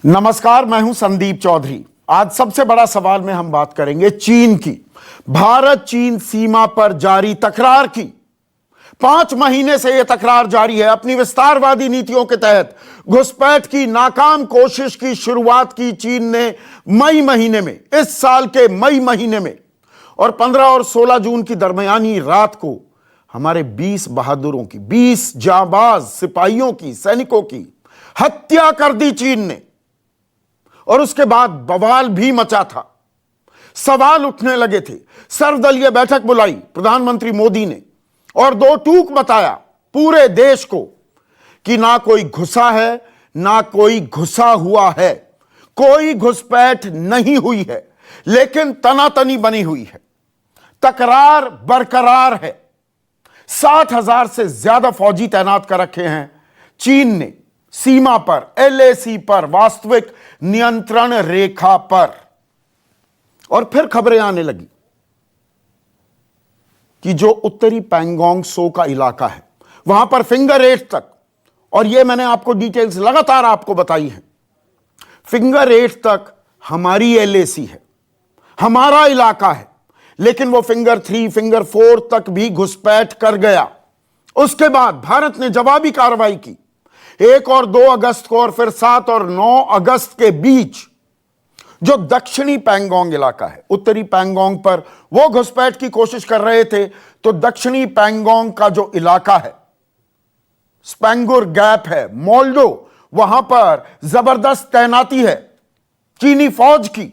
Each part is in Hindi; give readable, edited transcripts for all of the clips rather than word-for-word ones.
नमस्कार, मैं हूं संदीप चौधरी। आज सबसे बड़ा सवाल में हम बात करेंगे चीन की। भारत चीन सीमा पर जारी तकरार की। 5 महीने से यह तकरार जारी है। अपनी विस्तारवादी नीतियों के तहत घुसपैठ की नाकाम कोशिश की शुरुआत की चीन ने मई महीने में, इस साल के मई महीने में, और 15 और 16 जून की दरमियानी रात को हमारे 20 बहादुरों की, 20 जांबाज सिपाहियों की, सैनिकों की हत्या कर दी चीन ने। और उसके बाद बवाल भी मचा था, सवाल उठने लगे थे। सर्वदलीय बैठक बुलाई प्रधानमंत्री मोदी ने और 2 टूक बताया पूरे देश को कि ना कोई घुसा है, ना कोई घुसा हुआ है, कोई घुसपैठ नहीं हुई है, लेकिन तनातनी बनी हुई है, तकरार बरकरार है। 60,000 से ज्यादा फौजी तैनात कर रखे हैं चीन ने सीमा पर, एलएसी पर, वास्तविक नियंत्रण रेखा पर। और फिर खबरें आने लगी कि जो उत्तरी पैंगोंग त्सो का इलाका है, वहां पर फिंगर 8 तक, और यह मैंने आपको डिटेल्स लगातार आपको बताई है, फिंगर 8 तक हमारी एलएसी है, हमारा इलाका है, लेकिन वो फिंगर 3, फिंगर 4 तक भी घुसपैठ कर गया। उसके बाद भारत ने जवाबी कार्रवाई की। 1 और 2 अगस्त को और फिर 7 और 9 अगस्त के बीच जो दक्षिणी पैंगोंग इलाका है, उत्तरी पैंगोंग पर वो घुसपैठ की कोशिश कर रहे थे, तो दक्षिणी पैंगोंग का जो इलाका है, स्पेंगुर गैप है, मोल्डो, वहां पर जबरदस्त तैनाती है चीनी फौज की।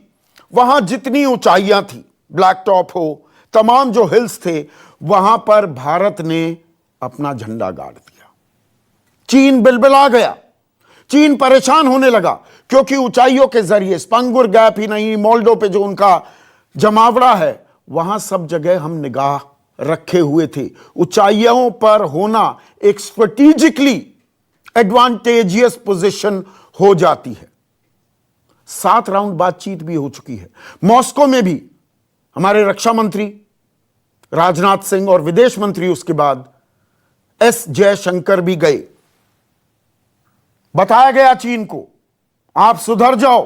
वहां जितनी ऊंचाइयां थी, ब्लैक टॉप हो, तमाम जो हिल्स थे, वहां पर भारत ने अपना झंडा गाड़ दिया। चीन बिलबिला गया, चीन परेशान होने लगा, क्योंकि ऊंचाइयों के जरिए स्पेंगुर गैप ही नहीं, मोल्डो पे जो उनका जमावड़ा है, वहां सब जगह हम निगाह रखे हुए थे। ऊंचाइयों पर होना एक स्ट्रेटेजिकली एडवांटेजियस पोजीशन हो जाती है। 7 राउंड बातचीत भी हो चुकी है। मॉस्को में भी हमारे रक्षा मंत्री राजनाथ सिंह और विदेश मंत्री उसके बाद एस जयशंकर भी गए। बताया गया चीन को, आप सुधर जाओ,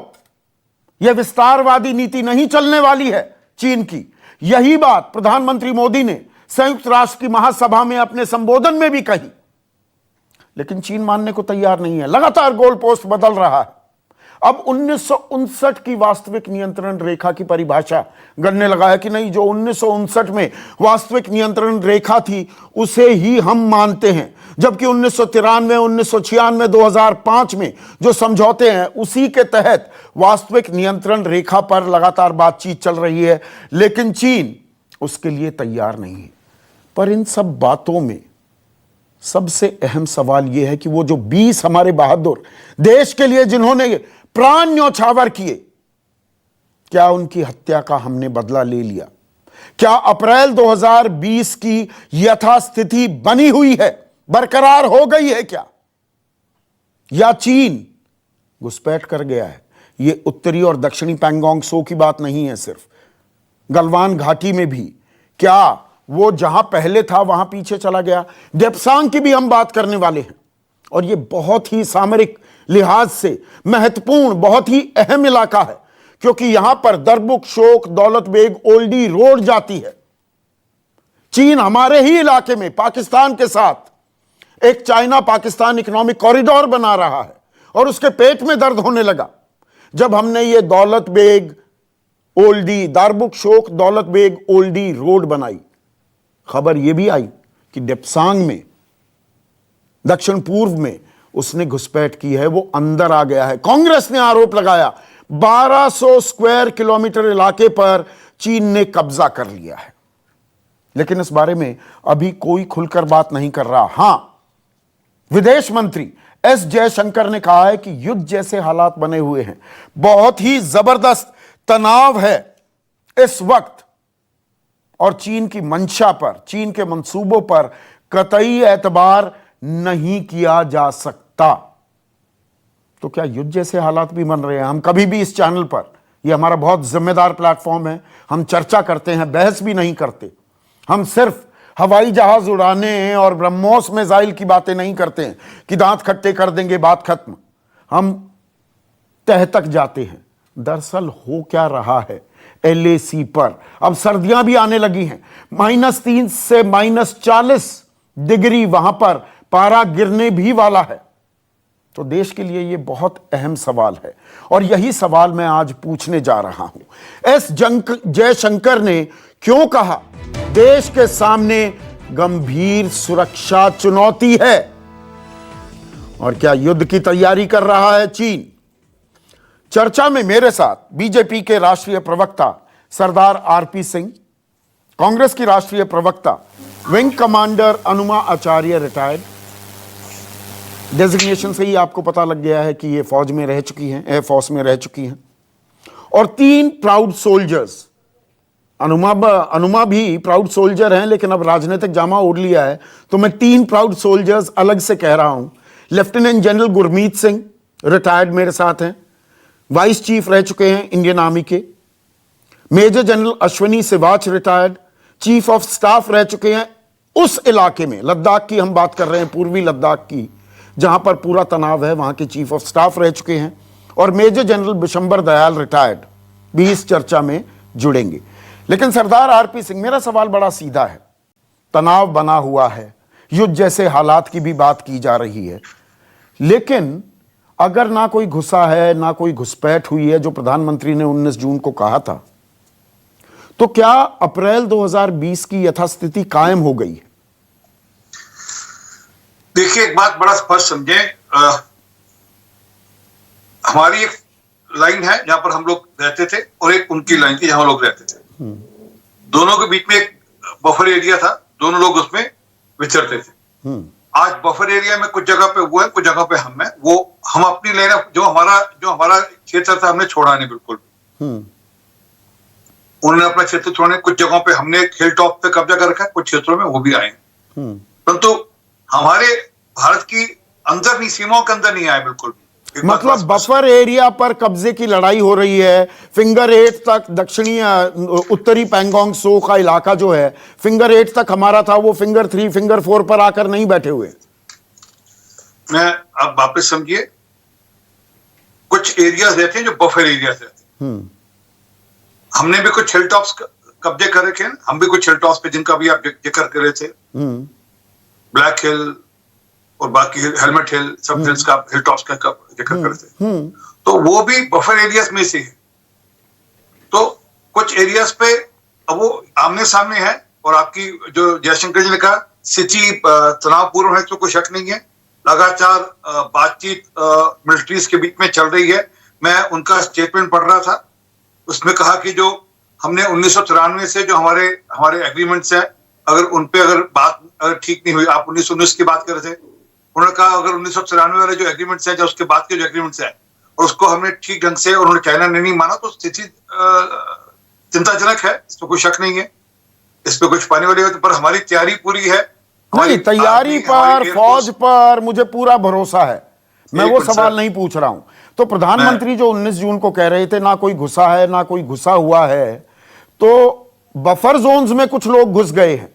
यह विस्तारवादी नीति नहीं चलने वाली है चीन की। यही बात प्रधानमंत्री मोदी ने संयुक्त राष्ट्र की महासभा में अपने संबोधन में भी कही, लेकिन चीन मानने को तैयार नहीं है। लगातार गोल पोस्ट बदल रहा है। अब 1959 की वास्तविक नियंत्रण रेखा की परिभाषा करने लगा है कि नहीं, जो 1959 में वास्तविक नियंत्रण रेखा थी उसे ही हम मानते हैं, जबकि 1993, 1996, 2005 में जो समझौते हैं उसी के तहत वास्तविक नियंत्रण रेखा पर लगातार बातचीत चल रही है, लेकिन चीन उसके लिए तैयार नहीं है। पर इन सब बातों में सबसे अहम सवाल यह है कि वो जो 20 हमारे बहादुर देश के लिए जिन्होंने प्राण न्यौछावर किए, क्या उनकी हत्या का हमने बदला ले लिया? क्या अप्रैल 2020 की यथास्थिति बनी हुई है, बरकरार हो गई है क्या, या चीन घुसपैठ कर गया है? यह उत्तरी और दक्षिणी पैंगोंग त्सो की बात नहीं है, सिर्फ गलवान घाटी में भी क्या वो जहां पहले था वहां पीछे चला गया? डेप्सांग की भी हम बात करने वाले हैं, और यह बहुत ही सामरिक लिहाज से महत्वपूर्ण, बहुत ही अहम इलाका है, क्योंकि यहां पर दरबुक, शोक, दौलत बेग, ओल्डी रोड जाती है। चीन हमारे ही इलाके में पाकिस्तान के साथ एक चाइना पाकिस्तान इकोनॉमिक कॉरिडोर बना रहा है, और उसके पेट में दर्द होने लगा जब हमने ये दौलत बेग ओल्डी, दारबुक शोक दौलत बेग ओल्डी रोड बनाई। खबर यह भी आई कि डेप्सांग में, दक्षिण पूर्व में उसने घुसपैठ की है, वो अंदर आ गया है। कांग्रेस ने आरोप लगाया 1200 स्क्वायर किलोमीटर इलाके पर चीन ने कब्जा कर लिया है, लेकिन इस बारे में अभी कोई खुलकर बात नहीं कर रहा। हां, विदेश मंत्री एस जयशंकर ने कहा है कि युद्ध जैसे हालात बने हुए हैं, बहुत ही जबरदस्त तनाव है इस वक्त, और चीन की मंशा पर, चीन के मंसूबों पर कतई एतबार नहीं किया जा सकता। तो क्या युद्ध जैसे हालात भी बन रहे हैं? हम कभी भी इस चैनल पर, यह हमारा बहुत जिम्मेदार प्लेटफॉर्म है, हम चर्चा करते हैं, बहस भी नहीं करते। हम सिर्फ हवाई जहाज उड़ाने और ब्रह्मोस मिसाइल की बातें नहीं करते हैं कि दांत खट्टे कर देंगे, बात खत्म। हम तह तक जाते हैं। दरअसल हो क्या रहा है LAC पर, अब सर्दियां भी आने लगी हैं। -3 से -40 डिग्री वहां पर पारा गिरने भी वाला है। तो देश के लिए यह बहुत अहम सवाल है और यही सवाल मैं आज पूछने जा रहा हूं। एस जयशंकर ने क्यों कहा देश के सामने गंभीर सुरक्षा चुनौती है, और क्या युद्ध की तैयारी कर रहा है चीन? चर्चा में मेरे साथ बीजेपी के राष्ट्रीय प्रवक्ता सरदार RP सिंह, कांग्रेस की राष्ट्रीय प्रवक्ता विंग कमांडर अनुमा आचार्य रिटायर्ड, डेजिग्नेशन से ही आपको पता लग गया है कि ये फौज में रह चुकी हैं, एयरफोर्स में रह चुकी हैं, और 3 प्राउड सोल्जर्स। अनुमा भी प्राउड सोल्जर हैं, लेकिन अब राजनीतिक जामा ओढ़ लिया है, तो मैं 3 प्राउड सोल्जर्स अलग से कह रहा हूं। Lieutenant general Gurmeet Singh retired मेरे साथ हैं, वाइस चीफ रह चुके हैं इंडियन आर्मी के। Major general Ashwini Siwach retired, chief of staff रह चुके हैं उस इलाके में, लद्दाख की हम बात कर रहे हैं, पूर्वी लद्दाख की, जहां पर पूरा तनाव है, वहां के चीफ ऑफ स्टाफ रह चुके हैं। और major general Bishambar Dayal retired भी इस चर्चा में जुड़ेंगे। लेकिन सरदार RP सिंह, मेरा सवाल बड़ा सीधा है। तनाव बना हुआ है, युद्ध जैसे हालात की भी बात की जा रही है, लेकिन अगर ना कोई घुसा है ना कोई घुसपैठ हुई है, जो प्रधानमंत्री ने 19 जून को कहा था, तो क्या अप्रैल 2020 की यथास्थिति कायम हो गई है? देखिए, एक बात बड़ा स्पष्ट समझे, हमारी एक लाइन है जहां पर हम लोग रहते थे और एक उनकी लाइन थी जहां हम लोग रहते थे। दोनों के बीच में एक बफर एरिया था, दोनों लोग उसमें विचरते थे। आज बफर एरिया में कुछ जगह पे वो है, कुछ जगह पे हम है। वो हम अपनी लाइन, जो हमारा क्षेत्र था, हमने छोड़ा नहीं बिल्कुल। उन्होंने अपना क्षेत्र छोड़ने, कुछ जगहों पे हमने हिल टॉप पे कब्जा कर रखा है, कुछ क्षेत्रों में वो भी आए, परंतु हमारे भारत की अंदर नहीं, सीमाओं के अंदर नहीं आए बिल्कुल। मतलब बफर एरिया पर कब्जे की लड़ाई हो रही है। फिंगर 8 तक, दक्षिणी उत्तरी पैंगोंग त्सो का इलाका जो है, फिंगर 8 तक हमारा था, वो फिंगर 3 फिंगर 4 पर आकर नहीं बैठे हुए। मैं अब वापस समझिए, कुछ एरियाज रहते हैं जो बफर एरियाज रहते हैं। हमने भी कुछ हिल टॉप्स कब्जे कर रखे हैं, हम भी कुछ हिल टॉप्स पे, जिनका भी आप जिक्र कर रहे थे, ब्लैक हिल और बाकी हेलमेट हिल, सब हिल्स का, हिल टॉप्स का जिक्र कर रहे थे, तो वो भी बफर एरियाज में से है। तो कुछ एरियाज पे अब वो आमने सामने है, और आपकी जो जयशंकर जी ने कहा स्थिति तनावपूर्ण है, तो कोई शक नहीं है। लगातार बातचीत मिलिट्रीज के बीच में चल रही है। मैं उनका स्टेटमेंट पढ़ रहा था, उसमें कहा कि जो हमने 1993 से जो हमारे एग्रीमेंट्स हैं, अगर उन पे अगर बात अगर ठीक नहीं हुई, आप 1919 की बात कर रहे थे, उन्होंने कहा अगर 1994 वाले जो एग्रीमेंट्स हैं, जो उसके बाद के जो एग्रीमेंट्स हैं, और उसको हमने ठीक ढंग से, और उन्होंने चाइना ने नहीं माना, तो स्थिति चिंताजनक है, इसमें कोई शक नहीं है, इस पे कुछ पाने वाली है। पर हमारी तैयारी पूरी है। नहीं, तैयारी पर, फौज पर मुझे पूरा भरोसा है, मैं वो सवाल नहीं पूछ रहा हूं। तो प्रधानमंत्री जो 19 जून को कह रहे थे ना कोई घुसा है ना कोई घुसा हुआ है, तो बफर जोन्स में कुछ लोग घुस गए हैं,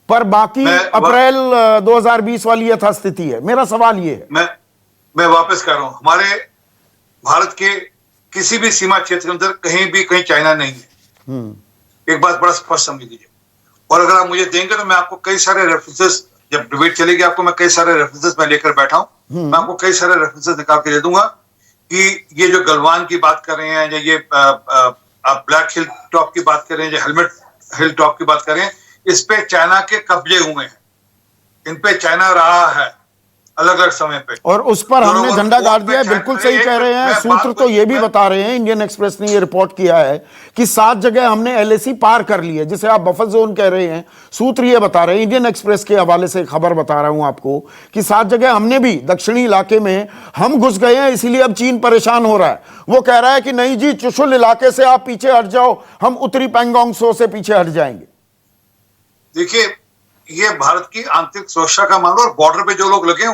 पर बाकी अप्रैल 2020 वाली यथास्थिति है। मेरा सवाल ये है, मैं वापस कर रहा हूं, हमारे भारत के किसी भी सीमा क्षेत्र के अंदर कहीं चाइना नहीं है। एक बात बड़ा स्पष्ट समझ लीजिए, और अगर आप मुझे देंगे तो मैं आपको कई सारे रेफरेंसेस, जब डिबेट चलेगी, आपको मैं कई सारे रेफरेंसेस मैं लेकर बैठा हूं, मैं आपको कई सारे रेफरेंसेस निकाल के दे दूंगा कि ये जो गलवान की बात कर रहे हैं, या ये आप ब्लैक हिल टॉप की बात कर रहे हैं, या हेलमेट हिल टॉप की बात कर रहे हैं, इस पे चाइना के कब्जे हुए हैं, इन पे चाइना रहा है अलग अलग समय पे, और उस पर हमने झंडा गाड़ दिया है। बिल्कुल सही कह रहे हैं। सूत्र तो ये भी बता रहे हैं, इंडियन एक्सप्रेस ने ये रिपोर्ट किया है कि 7 जगह हमने LAC पार कर ली है, जिसे आप बफर जोन कह रहे हैं। सूत्र ये बता रहे हैं, इंडियन एक्सप्रेस के हवाले से खबर बता रहा हूं आपको, कि 7 जगह हमने भी दक्षिणी इलाके में हम घुस गए हैं, इसीलिए अब चीन परेशान हो रहा है। वो कह रहा है कि नहीं जी, चुशुल इलाके से आप पीछे हट जाओ, हम उत्तरी पैंगोंग त्सो से पीछे हट जाएंगे। देखिए, ये भारत की आंतरिक सुरक्षा का मामला, और बॉर्डर पे जो लोग लगे हैं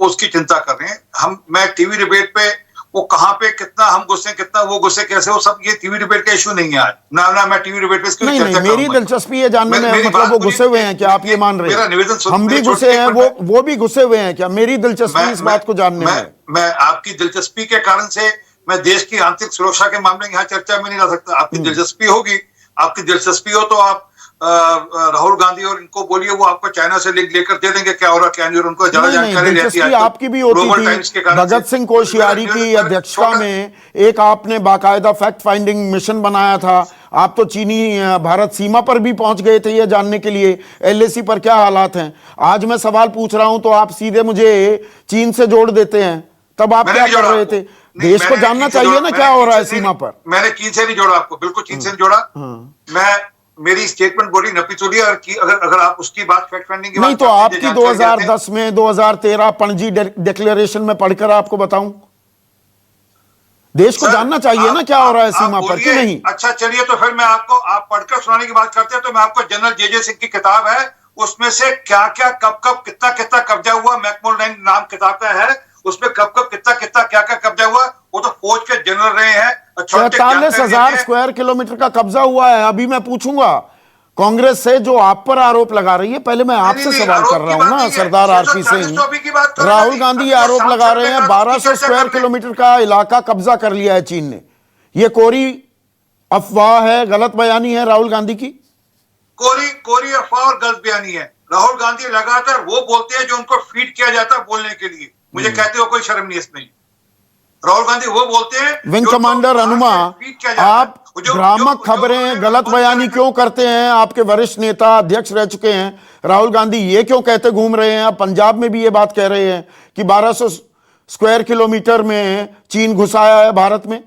उसकी चिंता कर रहे हैं। मैं टीवी डिबेट पे वो कहाँ पे कितना हम गुस्से, कितना वो गुस्से, कैसे, वो सब ये टीवी डिबेट का इशू नहीं है आज। ना मैं टीवी डिबेट पे इसकी नहीं चर्चा नहीं, मेरी करूंगा। दिलचस्पी ये जानने में, मेरी मतलब बात वो पूरी- गुस्से हुए हैं क्या, आप ये मान रहे मेरा निवेदन हैं? सुन- हम भी मेरी गुस्से छोटी हैं, एक मिनट वो भी गुस्से हुए हैं क्या? मेरी दिलचस्पी इस बात को जानने में है। मैं आपकी दिलचस्पी के कारण से मैं देश की आंतरिक सुरक्षा के मामले में यहाँ चर्चा में नहीं ला सकता। आपकी दिलचस्पी होगी, आपकी दिलचस्पी हो तो आप राहुल गांधी और इनको बोलिए, वो आपको चाइना से लिंक लेकर दे देंगे क्या हो रहा क्या नहीं, और उनको ज्यादा नहीं नहीं, जानकारी रहती दिलचस्पी है। आपकी भी होती थी। भगत सिंह कोश्यारी की अध्यक्षता में एक आपने बाकायदा फैक्ट फाइंडिंग मिशन बनाया था। आप तो चीनी भारत सीमा पर भी पहुंच गए थे ये जानने के लिए एलएसी पर क्या हालात हैं। आज मैं सवाल पूछ रहा हूं तो आप सीधे मुझे चीन से जोड़ देते हैं, तब आप क्या कर रहे थे? देश को जानना चाहिए ना क्या हो रहा है सीमा पर। मैंने चीन से नहीं जोड़ा आपको, बिल्कुल चीन से नहीं जोड़ा। मेरी स्टेटमेंट बोली नपीतुली, अगर आप उसकी बात फैक्ट फाइंडिंग की नहीं तो आपकी 2010 में 2013 पणजी डिक्लेरेशन में पढ़कर आपको बताऊं, देश को जानना चाहिए ना क्या हो रहा है सीमा पर कि नहीं? अच्छा चलिए, तो फिर मैं आपको, आप पढ़कर सुनाने की बात करते हैं तो मैं आपको जनरल जे सिंह की किताब है, उसमें से क्या क्या कब कब कितना कितना कब्जा हुआ, मैकमोहन नाम किताब का है, उसमें कब कब कितना कितना क्या क्या कब्जा हुआ, वो तो फौज के जनरल रहे हैं। 43,000 स्क्वायर किलोमीटर का कब्जा हुआ है। अभी मैं पूछूंगा कांग्रेस से जो आप पर आरोप लगा रही है, पहले मैं आपसे सवाल कर रहा हूं ना सरदार आरपी सिंह। राहुल गांधी आरोप लगा रहे हैं 1200 स्क्वायर किलोमीटर का इलाका कब्जा कर लिया है चीन ने। यह कोरी अफवाह है, गलत बयानी है राहुल गांधी की। कोरी अफवाह और गलत बयानी है। राहुल गांधी लगातार वो बोलते हैं जो उनको फीड किया जाता है बोलने के लिए। मुझे कहते हो कोई शर्म नहीं इसमें। राहुल गांधी वो बोलते हैं। विंग कमांडर हनुमा, आप भ्रामक खबरें, गलत बयानी क्यों करते हैं? आपके वरिष्ठ नेता अध्यक्ष रह चुके हैं राहुल गांधी, ये क्यों कहते घूम रहे हैं? आप पंजाब में भी ये बात कह रहे हैं कि 1200 स्क्वायर किलोमीटर में चीन घुसाया है भारत में।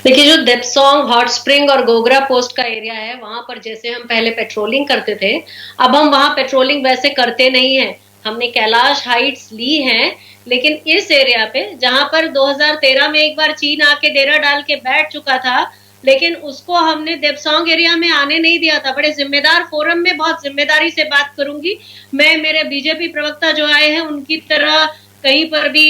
देखिए, जो देपसोंग, हॉट स्प्रिंग और गोगरा पोस्ट का एरिया है, वहां पर जैसे हम पहले पेट्रोलिंग करते थे, अब हम वहां पेट्रोलिंग वैसे करते नहीं है। हमने कैलाश हाइट्स ली हैं, लेकिन इस एरिया पे जहां पर 2013 में एक बार चीन आके डेरा डाल के बैठ चुका था, लेकिन उसको हमने देपसोंग एरिया में आने नहीं दिया था। बड़े जिम्मेदार फोरम में बहुत जिम्मेदारी से बात करूंगी मैं। मेरे बीजेपी प्रवक्ता जो आए हैं उनकी तरह कहीं पर भी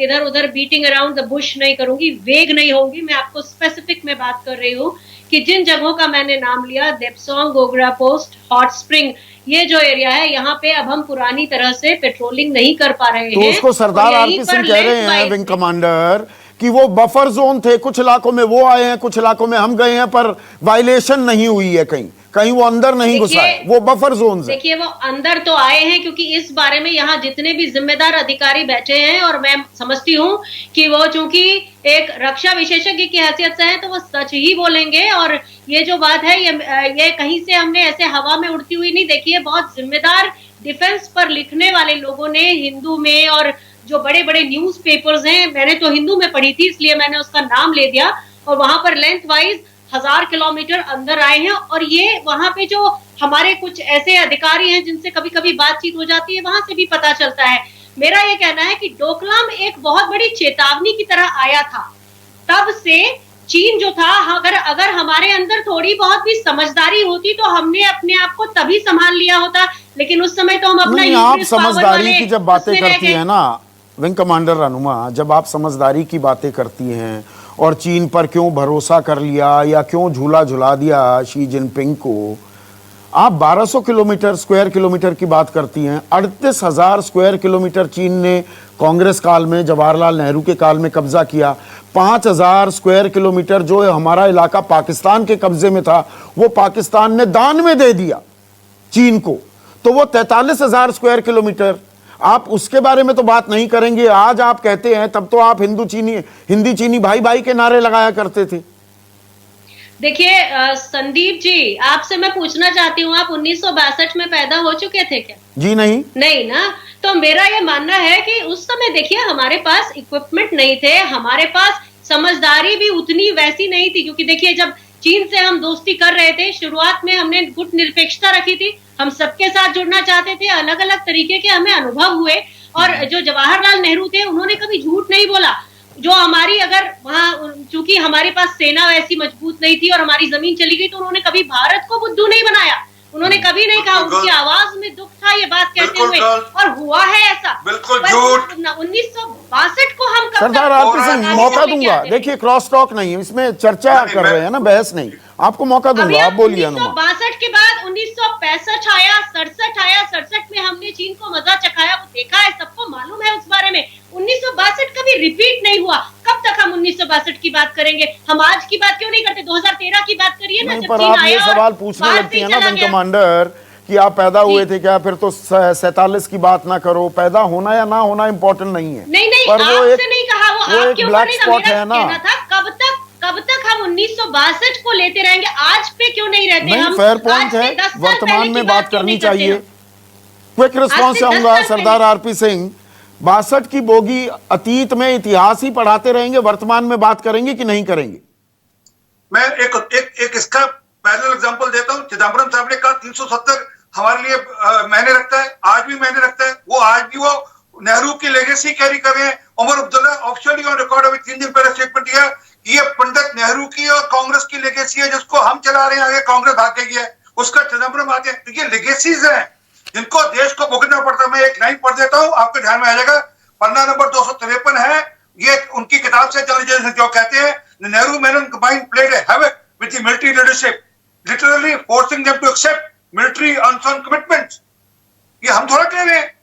इधर उधर बीटिंग अराउंड द बुश नहीं करूंगी, वेग नहीं होंगी। मैं आपको स्पेसिफिक में बात कर रही हूँ कि जिन जगहों का मैंने नाम लिया, देपसोंग, गोगरा पोस्ट, हॉट स्प्रिंग, ये जो एरिया है, यहाँ पे अब हम पुरानी तरह से पेट्रोलिंग नहीं कर पा रहे हैं। तो उसको सरदार आरपी सिंह कह रहे हैं विंग कमांडर कि वो बफर जोन थे, कुछ इलाकों में वो आए हैं, कुछ इलाकों में हम गए हैं, पर वायलेशन नहीं हुई है, कहीं कहीं वो अंदर नहीं घुसा है, वो बफर जोन है। देखिए, वो अंदर तो आए हैं क्योंकि इस बारे में यहाँ जितने भी जिम्मेदार अधिकारी बैठे हैं, और मैं समझती हूँ कि वो चूंकि एक रक्षा विशेषज्ञ की हैसियत से है तो वो सच ही बोलेंगे। और ये जो बात है, ये कहीं से हमने ऐसे हवा में उड़ती हुई नहीं देखी है। बहुत जिम्मेदार डिफेंस पर लिखने वाले लोगों ने हिंदू में, और जो बड़े बड़े न्यूज पेपर्स हैं, मैंने तो हिंदू में पढ़ी थी इसलिए मैंने उसका नाम ले दिया, और वहां पर लेंथ वाइज 1000 किलोमीटर अंदर आए हैं। और ये वहां पे जो हमारे कुछ ऐसे अधिकारी हैं जिनसे कभी कभी बातचीत हो जाती है, वहां से भी पता चलता है। मेरा ये कहना है कि डोकलाम एक बहुत बड़ी चेतावनी की तरह आया था। तब से चीन जो था, अगर हमारे अंदर थोड़ी बहुत भी समझदारी होती तो हमने अपने आप को तभी संभाल लिया होता, लेकिन उस समय तो हम अपना आप समझदारी की जब बातें करती है ना विंग कमांडर हनुमा, जब आप समझदारी की बातें करती हैं और चीन पर क्यों भरोसा कर लिया या क्यों झूला झुला दिया शी जिनपिंग को, आप 1200 किलोमीटर स्क्वायर किलोमीटर की बात करती हैं। 38,000 स्क्वायर किलोमीटर चीन ने कांग्रेस काल में, जवाहरलाल नेहरू के काल में कब्जा किया। 5,000 स्क्वायर किलोमीटर जो हमारा इलाका पाकिस्तान के कब्जे में था, वो पाकिस्तान ने दान में दे दिया चीन को। तो वो 43,000 स्क्वायर किलोमीटर, आप उसके बारे में तो बात नहीं करेंगे। आज आप कहते हैं, तब तो आप हिंदी चीनी भाई भाई के नारे लगाया करते थे। देखिए संदीप जी, आपसे मैं पूछना चाहती हूँ, आप 1962 में पैदा हो चुके थे क्या? जी नहीं ना। तो मेरा ये मानना है कि उस समय देखिए हमारे पास इक्विपमेंट नहीं थे, हमारे पास समझदारी भी उतनी वैसी नहीं थी। क्योंकि देखिए, जब चीन से हम दोस्ती कर रहे थे, शुरुआत में हमने गुट निरपेक्षता रखी थी, हम सबके साथ जुड़ना चाहते थे, अलग अलग तरीके के हमें अनुभव हुए। और जो जवाहरलाल नेहरू थे, उन्होंने कभी झूठ नहीं बोला। जो हमारी, अगर वहां चूंकि हमारे पास सेना वैसी मजबूत नहीं थी और हमारी जमीन चली गई, तो उन्होंने कभी भारत को बुद्धू नहीं बनाया। उन्होंने कभी नहीं कहा, उनकी आवाज में दुख था ये बात कहते हुए, और हुआ है ऐसा। बिल्कुल झूठ। 1962 को हम कब सरदार आरपी सिंह, मौका दूंगा, देखिए क्रॉस टॉक नहीं है इसमें, चर्चा कर रहे हैं ना, बहस नहीं, आपको मौका दूंगा, आप बोलिए। 1962 के बाद 1965 आया, 67 आया, 67 में हमने चीन को मजा चखाया, वो देखा है, सबको मालूम है उस बारे में। 1962 कभी रिपीट नहीं हुआ। कब तक हम 1962 की बात करेंगे? हम आज की बात क्यों नहीं करते? 2013 की बात करिए ना, जब पर चीन आप आया ये और सवाल पूछने बाहर लगती से है ना चला विंग गया। कमांडर कि आप पैदा हुए थे क्या, फिर तो 47 की बात ना करो, पैदा होना या ना होना इंपॉर्टेंट नहीं है। नहीं पर वो एक आपसे नहीं कहा, वो एक आपके ऊपर ब्लैक नहीं था, स्पॉट मेरा है ना। कहना था कब तक हम 1962 को लेते रहेंगे, आज पे क्यों नहीं रहते? नहीं, हम फेयर आज पॉइंट से है, 10 साल वर्तमान पहले में की बात क्यों करनी नहीं करते चाहिए। हम? क्विक रिस्पॉन्स आज से चाहूंगा 10 साल सरदार आरपी सिंह। 62 की बोगी अतीत में इतिहास ही पढ़ाते रहेंगे, वर्तमान में बात करेंगे कि नहीं करेंगे? मैं एक इसका पैरेलल एग्जांपल देता हूं। चिदम्बरम साहब ने कहा 370 हमारे लिए मायने रखता है, आज भी मायने रखता है। वो आज भी वो नेहरू की लेगेसी कैरी कर रहे हैं। Omar Abdullah officially on record अभी 3 दिन पहले स्टेटमेंट दिया कि ये पंडित नेहरू की और कांग्रेस की लेगेसी है, जिसको हम चला रहे हैं, आगे कांग्रेस भाग गई है, उसका चिदम्बरम आगे। तो ये लेगेसीज हैं जिनको देश को भुगतना पड़ता है। मैं एक लाइन पढ़ देता हूं, आपके ध्यान में आ जाएगा। पन्ना नंबर 253 है, ये उनकी किताब से जो कहते हैं, Nehru Menon combined played a havoc with the military leadership, literally forcing them to accept military unsound commitments. ये हम थोड़ा कह रहे हैं,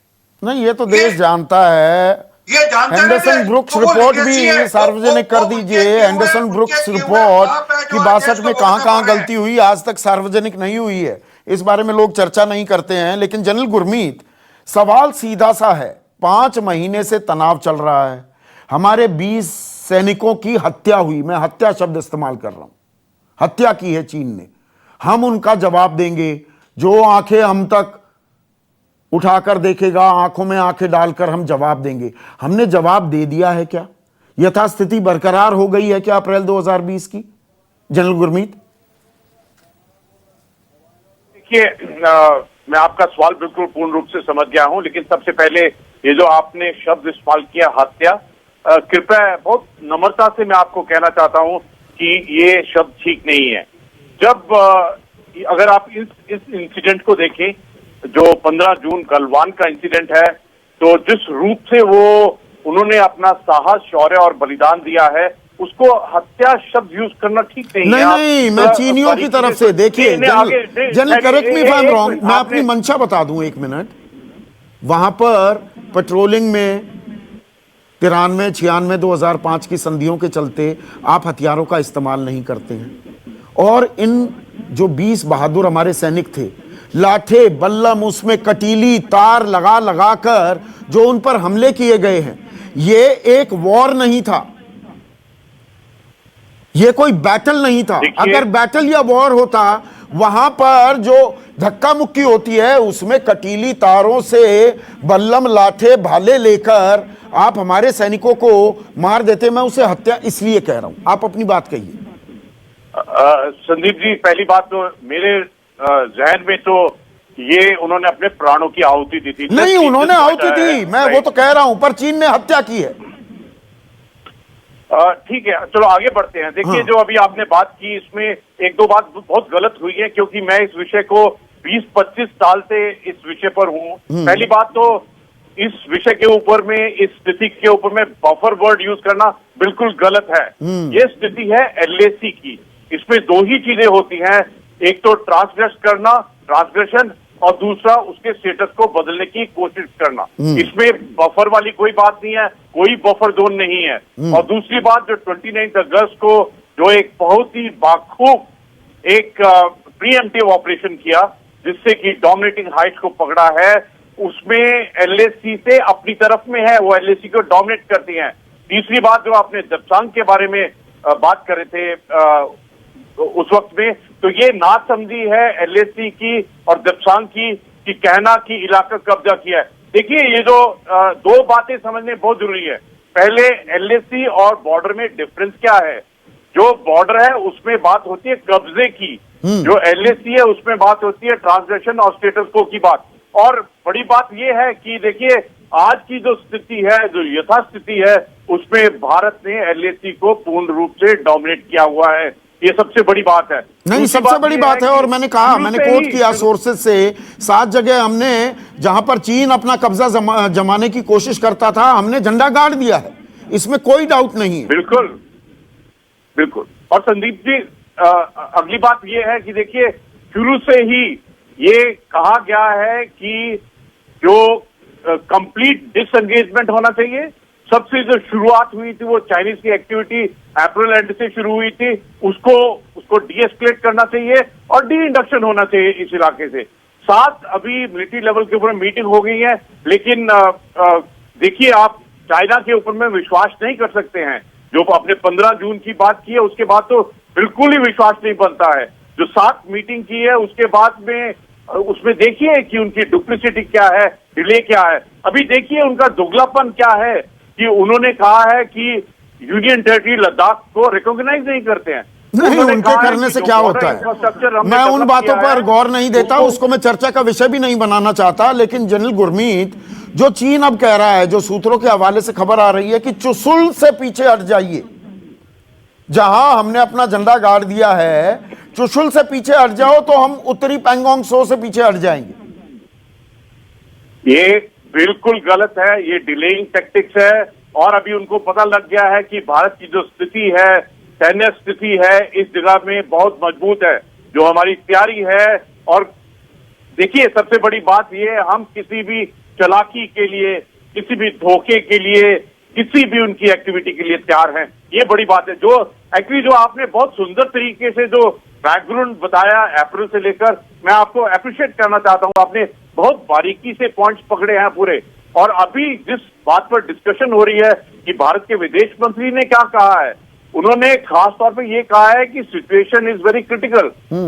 नहीं, ये तो देश जानता है। ये जानते हैं। एंडरसन ब्रुक्स रिपोर्ट भी सार्वजनिक कर दीजिए। एंडरसन ब्रुक्स रिपोर्ट कि 62 में कहां गलती हुई, आज तक सार्वजनिक नहीं हुई है, इस बारे में लोग चर्चा नहीं करते हैं। लेकिन जनरल गुरमीत, सवाल सीधा सा है, 5 महीने से तनाव चल रहा है, हमारे 20 सैनिकों की हत्या हुई, मैं हत्या शब्द इस्तेमाल कर रहा हूं, हत्या की है चीन ने, हम उनका जवाब देंगे। जो आंखें हम तक उठाकर देखेगा, आंखों में आंखें डालकर हम जवाब देंगे। हमने जवाब दे दिया है क्या? यथास्थिति बरकरार हो गई है क्या अप्रैल 2020 की? जनरल गुरमीत, देखिए, मैं आपका सवाल बिल्कुल पूर्ण रूप से समझ गया हूं, लेकिन सबसे पहले ये जो आपने शब्द इस्तेमाल किया हत्या, कृपया बहुत नम्रता से मैं आपको कहना चाहता हूं कि ये शब्द ठीक नहीं है। जब अगर आप इस इंसिडेंट को देखें, जो 15 जून गलवान का इंसिडेंट है, तो जिस रूप से उन्होंने अपना साहस, शौर्य और बलिदान दिया है, उसको हत्या शब्द यूज करना ठीक नहीं है। नहीं, मैं चीनियों की तरफ से, देखिए general correct me if I am wrong, मैं अपनी मंशा बता दूं 1 मिनट। वहां पर पेट्रोलिंग में 93, 96, 2005 की संधियों के चलते आप हथियारों का इस्तेमाल नहीं करते हैं, और इन जो 20 बहादुर हमारे सैनिक थे, लाठे बल्लम उसमें कटीली तार लगा लगा कर जो उन पर हमले किए गए हैं, ये एक वॉर नहीं था, ये कोई बैटल नहीं था। अगर बैटल या वॉर होता, वहां पर जो धक्का मुक्की होती है उसमें कटीली तारों से बल्लम लाठे भाले लेकर आप हमारे सैनिकों को मार देते। मैं उसे हत्या इसलिए कह रहा हूं, आप अपनी बात कहिए। संदीप जी, पहली बात तो मेरे जहन में तो ये उन्होंने अपने प्राणों की आहुति दी थी। नहीं, उन्होंने आहुति दी, मैं वो तो कह रहा हूं, पर चीन ने हत्या की है। ठीक है, चलो आगे बढ़ते हैं। देखिए, जो अभी आपने बात की, इसमें 1-2 बात बहुत गलत हुई है, क्योंकि मैं इस विषय को 20-25 साल से इस विषय पर हूं। पहली बात तो इस विषय के ऊपर में, इस स्थिति के ऊपर में बफर वर्ड यूज करना बिल्कुल गलत है। ये स्थिति है एलएसी की, इसमें 2 ही चीजें होती हैं, एक तो ट्रांसग्रेशन, और दूसरा उसके स्टेटस को बदलने की कोशिश करना। इसमें बफर वाली कोई बात नहीं है, कोई बफर जोन नहीं है। और दूसरी बात, जो 29 अगस्त को जो एक बहुत ही बाखूब एक प्रीएम्प्टिव ऑपरेशन किया, जिससे कि डोमिनेटिंग हाइट को पकड़ा है, उसमें एलएसी से अपनी तरफ में है, वो एलएसी को डोमिनेट करती हैं। तीसरी बात, जो आपने दबसांग के बारे में बात कर रहे थे उस वक्त में, तो ये नासमझी है एलएसी की और दबसांग की कि कहना कि इलाका कब्जा किया है। देखिए, ये जो 2 बातें समझने बहुत जरूरी है। पहले एलएसी और बॉर्डर में डिफरेंस क्या है? जो बॉर्डर है उसमें बात होती है कब्जे की, जो एलएसी है उसमें बात होती है ट्रांसग्रेशन और स्टेटस को की बात। और बड़ी बात यह है कि देखिए, आज की जो स्थिति है, जो यथास्थिति है, उसमें भारत ने एलएसी को पूर्ण रूप से डोमिनेट किया हुआ है। ये सबसे बड़ी बात है। नहीं, दूसरी सबसे बड़ी ये बात है, कि और मैंने कहा, शुरू मैंने से कोट ही- किया सोर्सेज से, 7 जगह हमने, जहां पर चीन अपना कब्जा जमाने की कोशिश करता था, हमने झंडा गाड़ दिया है, इसमें कोई डाउट नहीं है। बिल्कुल बिल्कुल। और संदीप जी, अगली बात यह है कि देखिए, शुरू से ही ये कहा गया है कि जो कंप्लीट डिसएंगेजमेंट होना चाहिए। सबसे जो शुरुआत हुई थी वो चाइनीज की एक्टिविटी अप्रैल एंड से शुरू हुई थी, उसको डीएस्केलेट करना चाहिए और डी इंडक्शन होना चाहिए इस इलाके से। 7 अभी मिलिट्री लेवल के ऊपर मीटिंग हो गई है, लेकिन देखिए, आप चाइना के ऊपर में विश्वास नहीं कर सकते हैं। जो आपने 15 जून की बात की है, उसके बाद तो बिल्कुल ही विश्वास नहीं बनता है। जो 7 मीटिंग की है उसके बाद में, उसमें देखिए कि उनकी डुप्लिसिटी क्या है, डिले क्या है। अभी देखिए उनका दुगलापन क्या है कि उन्होंने कहा है कि यूनियन टेरिटरी लद्दाख को रिकॉग्नाइज नहीं करते हैं। नहीं, उनके करने से क्या होता है, मैं उन बातों पर गौर नहीं देता, उसको मैं चर्चा का विषय भी नहीं बनाना चाहता। लेकिन जनरल गुरमीत, जो चीन अब कह रहा है, जो सूत्रों के हवाले से खबर आ रही है कि चुशुल से पीछे हट जाइए, जहां हमने अपना झंडा गाड़ दिया है, चुशुल से पीछे हट जाओ तो हम उत्तरी पैंगोंग त्सो से पीछे हट जाएंगे। ये बिल्कुल गलत है, ये डिलेइंग टैक्टिक्स है। और अभी उनको पता लग गया है कि भारत की जो स्थिति है, सैन्य स्थिति है, इस जगह में बहुत मजबूत है, जो हमारी तैयारी है। और देखिए, सबसे बड़ी बात ये, हम किसी भी चालाकी के लिए, किसी भी धोखे के लिए, किसी भी उनकी एक्टिविटी के लिए तैयार हैं। ये बड़ी बात है। जो एक्चुअली जो आपने बहुत सुंदर तरीके से जो बैकग्राउंड बताया अप्रैल से लेकर, मैं आपको अप्रिशिएट करना चाहता हूं। आपने बहुत बारीकी से पॉइंट्स पकड़े हैं पूरे। और अभी जिस बात पर डिस्कशन हो रही है कि भारत के विदेश मंत्री ने क्या कहा है, उन्होंने खास तौर पे ये कहा है कि सिचुएशन इज वेरी क्रिटिकल।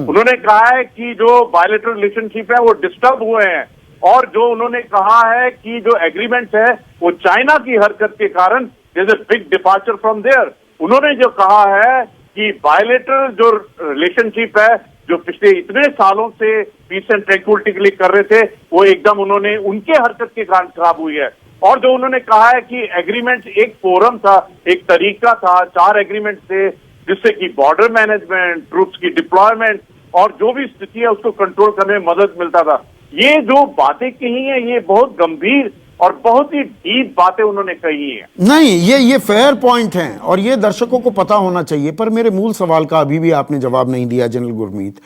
उन्होंने कहा है कि जो बायलैटरल रिलेशनशिप है वो डिस्टर्ब हुए हैं, और जो उन्होंने कहा है कि जो एग्रीमेंट्स है वो चाइना की हरकत के कारण there is a big departure from there. उन्होंने जो कहा है कि बायलैटरल जो रिलेशनशिप है, जो पिछले इतने सालों से पीस एंड ट्रैंक्विलिटी के लिए कर रहे थे, वो एकदम उन्होंने उनके हरकत के कारण खराब हुई है। और जो उन्होंने कहा है कि एग्रीमेंट एक फोरम था, एक तरीका था, 4 एग्रीमेंट थे, जिससे कि बॉर्डर मैनेजमेंट, ट्रूप्स की डिप्लॉयमेंट और जो भी स्थिति है उसको कंट्रोल करने में मदद मिलता था। ये जो बातें कही हैं, ये बहुत गंभीर और बहुत ही डीप बातें उन्होंने कही हैं। नहीं, ये फेयर पॉइंट हैं और ये दर्शकों को पता होना चाहिए। पर मेरे मूल सवाल का अभी भी आपने जवाब नहीं दिया जनरल गुरमीत।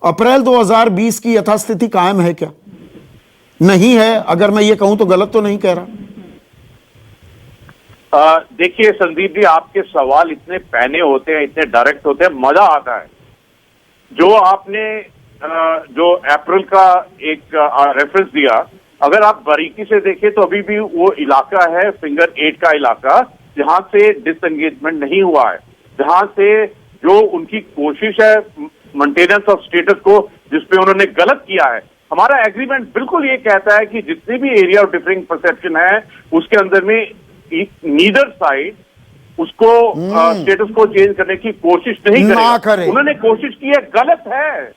अप्रैल 2020 की यथास्थिति कायम है क्या? नहीं है, अगर मैं ये कहूं तो गलत तो नहीं कह रहा? देखिए संदीप जी, आपके सवाल इतने पैने होते हैं, इतने डायरेक्ट होते हैं, मजा आता है। जो आपने जो अप्रैल का एक रेफरेंस दिया, अगर आप बारीकी से देखें तो अभी भी वो इलाका है फिंगर 8 का इलाका, जहां से डिसएंगेजमेंट नहीं हुआ है, जहां से जो उनकी कोशिश है मेंटेनेंस ऑफ स्टेटस को, जिसपे उन्होंने गलत किया है। हमारा एग्रीमेंट बिल्कुल ये कहता है कि जितने भी एरिया ऑफ डिफरिंग परसेप्शन है, उसके अंदर में नीदर साइड उसको स्टेटस को चेंज करने की कोशिश नहीं करेगा। उन्होंने कोशिश की है, गलत है,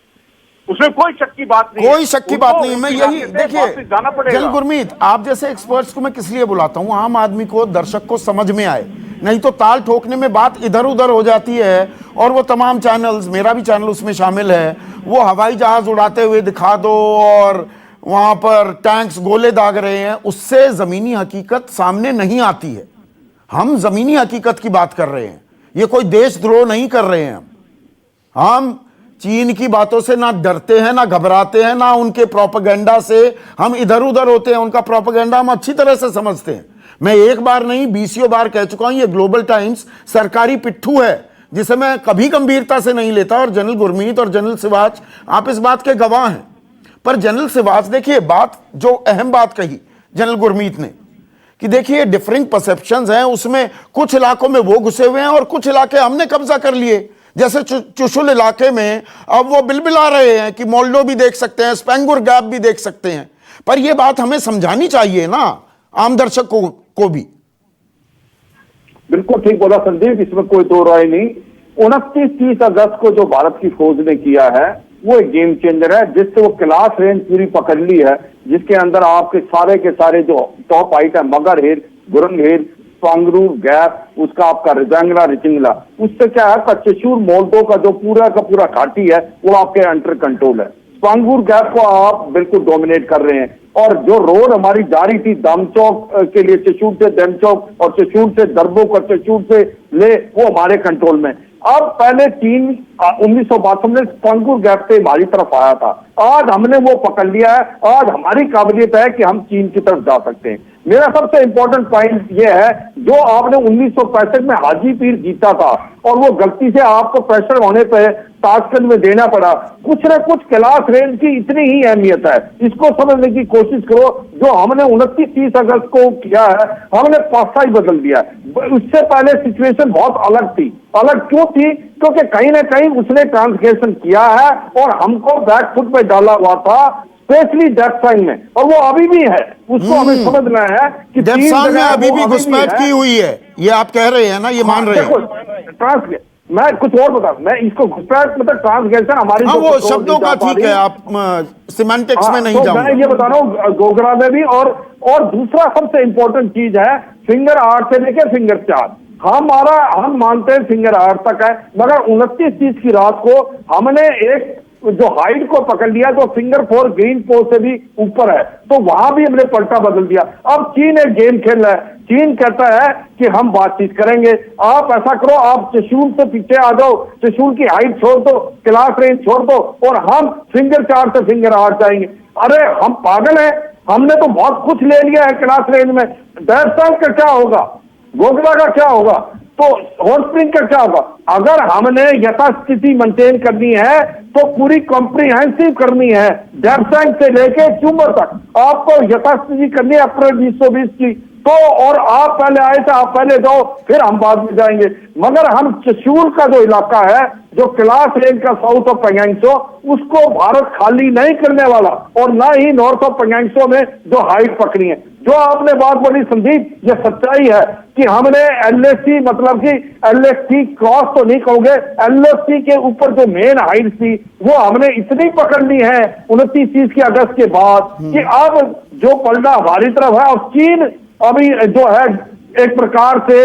उसमें कोई शक की बात नहीं, कोई शक की बात नहीं। मैं यही देखिए जनरल गुरमीत, आप जैसे एक्सपर्ट्स को मैं किस लिए बुलाता हूं, आम आदमी को, दर्शक को समझ में आए, नहीं तो ताल ठोकने में बात इधर उधर हो जाती है। और वो तमाम चैनल्स, मेरा भी चैनल उसमें शामिल है, वो हवाई जहाज उड़ाते हुए दिखा दो और वहां पर टैंक्स गोले दाग रहे हैं, उससे जमीनी हकीकत सामने नहीं आती है। हम जमीनी हकीकत की बात कर रहे हैं, ये कोई देशद्रोह नहीं कर रहे हैं। हम चीन की बातों से ना डरते हैं, ना घबराते हैं, ना उनके प्रोपेगेंडा से हम इधर उधर होते हैं। उनका प्रोपेगेंडा हम अच्छी तरह से समझते हैं। मैं एक बार नहीं 20 बार कह चुका हूं, ये ग्लोबल टाइम्स सरकारी पिट्ठू है, जिसे मैं कभी गंभीरता से नहीं लेता। और जनरल गुरमीत और जनरल सिवाच, आप इस बात के गवाह हैं। पर जनरल सिवाच, देखिए बात, जो अहम बात कही जनरल गुरमीत ने, कि देखिए डिफरिंग परसेप्शंस हैं, उसमें कुछ इलाकों में वो घुसे हुए हैं और कुछ इलाके हमने कब्जा कर लिए। जैसे चुशुल इलाके में अब वो बिलबिला रहे हैं कि मोल्डो भी देख सकते हैं, स्पेंगुर गैप भी देख सकते हैं। पर ये बात हमें समझानी चाहिए ना आम दर्शक को भी। बिल्कुल ठीक बोला संदीप, इसमें कोई दो राय नहीं। 29-30 अगस्त को जो भारत की फौज ने किया है वो एक गेम चेंजर है, जिससे वो क्लास रेंज पूरी पकड़ ली है, जिसके अंदर आपके सारे के सारे जो टॉप आइटम, मगर हिल, गुरंग हिल, स्वांगरू गैप, उसका आपका रिजांगला रिचिंगला, उससे क्या है आपका चेशूर मोल्दो का जो पूरा का पूरा घाटी है वो आपके अंडर कंट्रोल है। स्वांगूर गैप को आप बिल्कुल डोमिनेट कर रहे हैं। और जो रोड हमारी जारी थी दामचौक के लिए, चेशूर से दमचौक और चेशूर से दरबोक और चेशूर से ले, वो हमारे कंट्रोल में। अब पहले चीन 1962 में स्वांगूर गैप से हमारी तरफ आया था, आज हमने वो पकड़ लिया है। आज हमारी काबिलियत है कि हम चीन की तरफ जा सकते हैं। मेरा सबसे इंपॉर्टेंट पॉइंट ये है, जो आपने 1965 में हाजी पीर जीता था और वो गलती से आपको प्रेशर होने पर ताशकंद में देना पड़ा, कुछ न कुछ कैलाश रेंज की इतनी ही अहमियत है, इसको समझने की कोशिश करो। जो हमने 29-30 अगस्त को किया है, हमने पासा ही बदल दिया है। उससे पहले सिचुएशन बहुत अलग थी। अलग क्यों थी? क्योंकि कहीं ना कहीं उसने ट्रांसग्रेशन किया है और हमको बैक फुट पे डाला हुआ था, स्पेशली डेप्सांग में, और वो अभी भी है। उसको हमें समझना है कि डेप्सांग में अभी भी घुसपैठ की हुई है, ये आप कह रहे हैं ना, ये मान रहे हैं। मैं कुछ और बता, मैं इसको घुसपैठ मतलब ट्रांसग्रेशन हमारी, हाँ, वो शब्दों का ठीक है, आप सिमेंटिक्स में नहीं जाऊंगा। मैं ये बता रहा हूँ गोगरा में भी। और दूसरा सबसे इंपॉर्टेंट चीज है फिंगर 8 से लेकर फिंगर 4, हम मानते हैं फिंगर 8 तक है, मगर 29-30 की रात को हमने एक जो हाइट को पकड़ लिया जो फिंगर 4 ग्रीन पोस्ट से भी ऊपर है, तो वहां भी हमने पलटा बदल दिया। अब चीन एक गेम खेल रहा है। चीन कहता है कि हम बातचीत करेंगे, आप ऐसा करो, आप चेशूल से पीछे आ जाओ, चेशूल की हाइट छोड़ दो, कैलाश रेंज छोड़ दो, और हम फिंगर 4 से फिंगर 8 जाएंगे। अरे हम पागल हैं, हमने तो बहुत कुछ ले लिया है कैलाश रेंज में। डेप्सांग का क्या होगा, गोगरा का क्या होगा, तो हॉट स्प्रिंग का क्या होगा? अगर हमने यथास्थिति मेंटेन करनी है तो पूरी कॉम्प्रिहेंसिव करनी है, डेप्सांग से लेके चुम्बर तक आपको यथास्थिति करनी है अप्रैल 2020 की। तो और आप पहले आए थे, आप पहले जाओ, फिर हम बाद में जाएंगे। मगर हम चेशूल का जो इलाका है, जो कैलाश रेंज का साउथ ऑफ पैंगोंग, उसको भारत खाली नहीं करने वाला, और ना ही नॉर्थ ऑफ पैंगोंग में जो हाइट पकड़ी है। जो आपने बात बोली संदीप, ये सच्चाई है कि हमने एलएसी मतलब कि एलएसी क्रॉस तो नहीं कहोगे, एलएसी के ऊपर जो मेन हाइट थी वो हमने इतनी पकड़ ली है 29-30 की अगस्त के बाद कि अब जो पलटा हमारी तरफ है। और चीन अभी जो है एक प्रकार से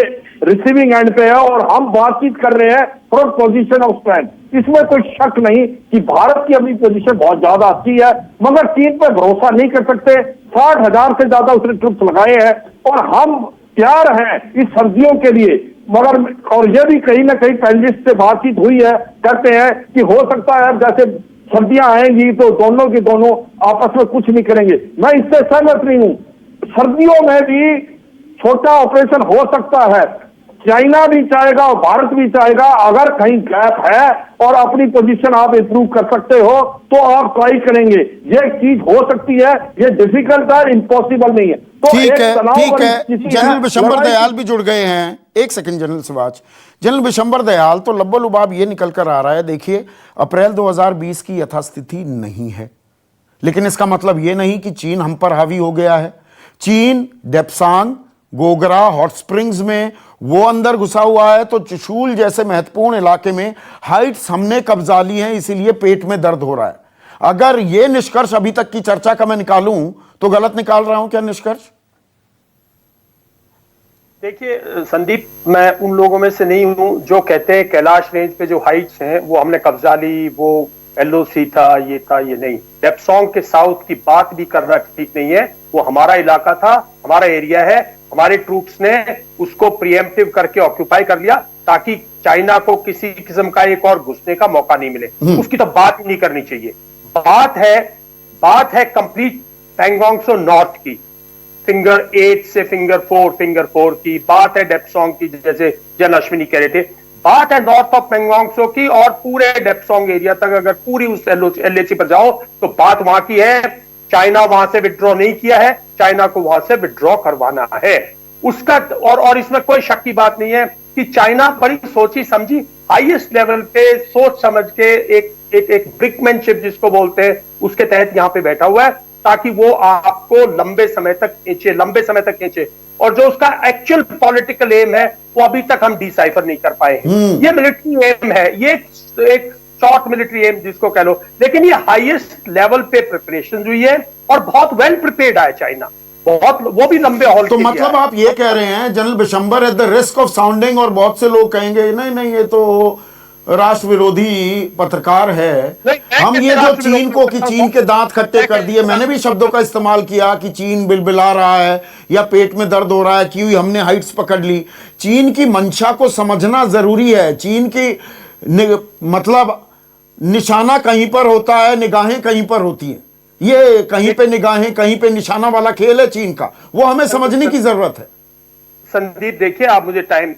रिसीविंग एंड पे है, और हम बातचीत कर रहे हैं फ्रंट पोजीशन ऑफ स्ट्रेंथ। इसमें कोई शक नहीं कि भारत की अपनी पोजीशन बहुत ज्यादा अच्छी है, मगर चीन पर भरोसा नहीं कर सकते। 60,000 से ज्यादा उसने ट्रुप्स लगाए हैं, और हम तैयार हैं इस सर्दियों के लिए। मगर और यह भी कहीं ना कहीं पैनलिस्ट से बातचीत हुई है, कहते हैं कि हो सकता है जैसे सर्दियां आएंगी तो दोनों के दोनों आपस में कुछ नहीं करेंगे। मैं इससे सहमत नहीं हूं। सर्दियों में भी छोटा ऑपरेशन हो सकता है, चाइना भी चाहेगा और भारत भी चाहेगा। अगर कहीं गैप है और अपनी पोजीशन आप इंप्रूव कर सकते हो तो आप ट्राई करेंगे, ये चीज हो सकती है। ये डिफिकल्ट है, इम्पॉसिबल नहीं है। तो ठीक है। जनरल विशंबर दयाल भी जुड़ गए हैं। एक second general Subhash, general Vishambar Dayal, तो लब्बो लुबाब ये निकल कर आ रहा है, देखिए अप्रैल 2020 की यथास्थिति नहीं है, लेकिन इसका मतलब ये नहीं कि चीन हम पर हावी हो गया है। चीन डेप्सांग, गोगरा, हॉट स्प्रिंग्स में वो अंदर घुसा हुआ है, तो चुशूल जैसे महत्वपूर्ण इलाके में हाइट्स हमने कब्जा ली हैं, इसीलिए पेट में दर्द हो रहा है। अगर ये निष्कर्ष अभी तक की चर्चा का मैं निकालूं तो गलत निकाल रहा हूं क्या निष्कर्ष? देखिए संदीप, मैं उन लोगों में से नहीं हूं जो कहते हैं कैलाश रेंज पे जो हाइट्स हैं वो हमने कब्जा ली, वो एलओसी था, ये था, ये नहीं। डेप्सांग के साउथ की बात भी करना ठीक नहीं है। वो हमारा इलाका था, हमारा एरिया है, हमारे ट्रूप्स ने उसको प्रीएम्प्टिव करके ऑक्यूपाई कर लिया ताकि चाइना को किसी किस्म का एक और घुसने का मौका नहीं मिले। उसकी तो बात ही नहीं करनी चाहिए। बात है कंप्लीट पैंगोंग नॉर्थ की, फिंगर 8 से फिंगर 4 की बात है, डेप्सांग की, जैसे जन अश्विनी कह रहे थे। बात है नॉर्थ ऑफ पैंगोंग की, और पूरे डेप्सांग एरिया तक अगर पूरी उस एलएसी पर जाओ तो बात वहां की है। चाइना वहां से विड्रॉ नहीं किया है, चाइना को वहां से विड्रॉ करवाना है उसका। और इसमें कोई शक की बात नहीं है कि चाइना बड़ी सोची समझी हाईएस्ट लेवल पे सोच समझ के एक ब्रिकमैनशिप जिसको बोलते हैं उसके तहत यहां पे बैठा हुआ है, ताकि वो आपको लंबे समय तक खींचे। और जो उसका एक्चुअल पॉलिटिकल एम है वो अभी तक हम डिसाइफर नहीं कर पाए। ये मिलिट्री एम है, ये एक शॉर्ट मिलिट्री एम जिसको कह लो, लेकिन ये हाईएस्ट लेवल पे प्रिपरेशन हुई है और बहुत वेल प्रिपेयर्ड है चाइना। बहुत, वो भी लंबे हॉल तो के लिए मतलब है। आप ये कह रहे हैं general Bishambar at the risk of sounding, और बहुत से लोग कहेंगे नहीं नहीं ये तो राष्ट्र विरोधी पत्रकार है, हम ये जो चीन को कि चीन के दांत खट्टे कर दिए, मैंने भी शब्दों का इस्तेमाल किया कि चीन बिलबिला रहा है या पेट में दर्द हो रहा है कि हमने हाइट्स पकड़ ली। चीन की मंशा को समझना जरूरी है। चीन की मतलब निशाना कहीं पर होता है, निगाहें कहीं पर होती हैं। ये कहीं पे निगाहें कहीं पे निशाना वाला खेल है चीन का, वो हमें समझने की जरूरत है। संदीप देखिए, आप मुझे टाइम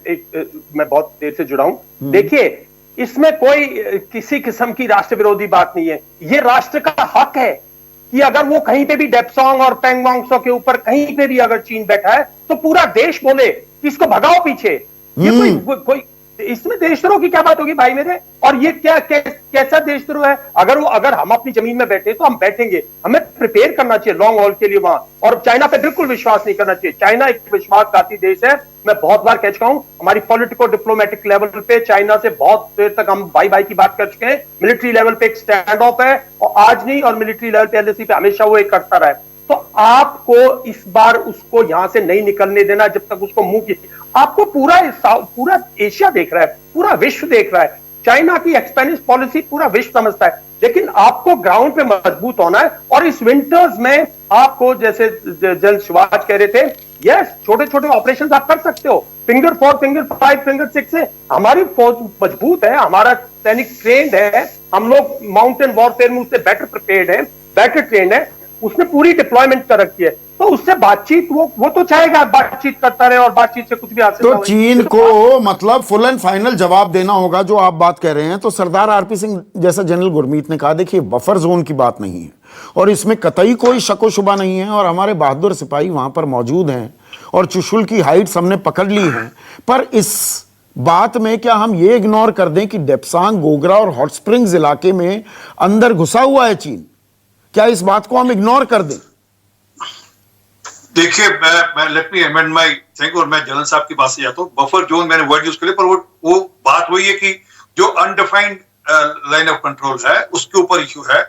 मैं बहुत देर से जुड़ा हूं, देखिए इसमें कोई किसी किस्म की राष्ट्र विरोधी बात नहीं है। ये राष्ट्र का हक है कि अगर वो कहीं पे भी डेप्सोंग और पैंगोंगसो के ऊपर कहीं पे भी अगर चीन बैठा है तो पूरा देश बोले कि इसको भगाओ पीछे। ये कोई इसमें देशद्रोह की क्या बात होगी भाई मेरे? और ये कैसा देशद्रोह है? अगर हम अपनी जमीन में बैठे तो हम बैठेंगे, हमें प्रिपेयर करना चाहिए लॉन्ग हॉल के लिए वहां। और चाइना पे बिल्कुल विश्वास नहीं करना चाहिए। चाइना एक विश्वासघाती देश है। मैं बहुत बार कह चुका हूं, हमारी पॉलिटिको डिप्लोमेटिक लेवल पे चाइना से बहुत देर तक हम भाई भाई की बात कर चुके हैं। मिलिट्री लेवल पे एक स्टैंड ऑफ है, और आज नहीं, और मिलिट्री लेवल पे एलएसी पे हमेशा वो एक करता रहा है। तो आपको इस बार उसको यहां से नहीं निकलने देना जब तक उसको मुंह की। आपको पूरा एशिया देख रहा है, पूरा विश्व देख रहा है। चाइना की एक्सपेंसिव पॉलिसी पूरा विश्व समझता है, लेकिन आपको ग्राउंड पे मजबूत होना है। और इस विंटर्स में आपको, जैसे जनरल शिवाज कह रहे थे, यस, छोटे छोटे ऑपरेशन आप कर सकते हो, फिंगर 4, फिंगर 5, फिंगर 6 से। हमारी फौज मजबूत है, हमारा सैनिक ट्रेंड है, हम लोग माउंटेन वॉरफेयर में उससे बेटर प्रिपेयर्ड है, बेटर ट्रेंड है, उसने पूरी डिप्लॉयमेंट कर रखी है। तो उससे बातचीत वो तो चाहेगा बातचीत करता रहे, और बातचीत से कुछ भी हासिल तो चीन को मतलब फुल एंड फाइनल जवाब देना होगा जो आप बात कह रहे हैं। तो सरदार आरपी सिंह जैसा जनरल गुरमीत ने कहा, देखिए बफर जोन की बात नहीं है और इसमें कतई कोई शको शुबा नहीं है, और हमारे बहादुर सिपाही वहां पर मौजूद हैं और चुशुल की हाइट्स हमने पकड़ ली हैं। पर इस बात में क्या हम ये इग्नोर कर दें कि डेप्सांग, गोगरा और हॉट स्प्रिंग्स इलाके में अंदर घुसा हुआ है चीन? क्या इस बात को हम इग्नोर कर दें? देखिए, मैं let me amend my thing, और मैं जनरल साहब की बात से जाता हूं। बफर जोन मैंने वर्ड यूज किया, पर वो बात वही है कि जो अनडिफाइंड लाइन ऑफ कंट्रोल है उसके ऊपर इश्यू है।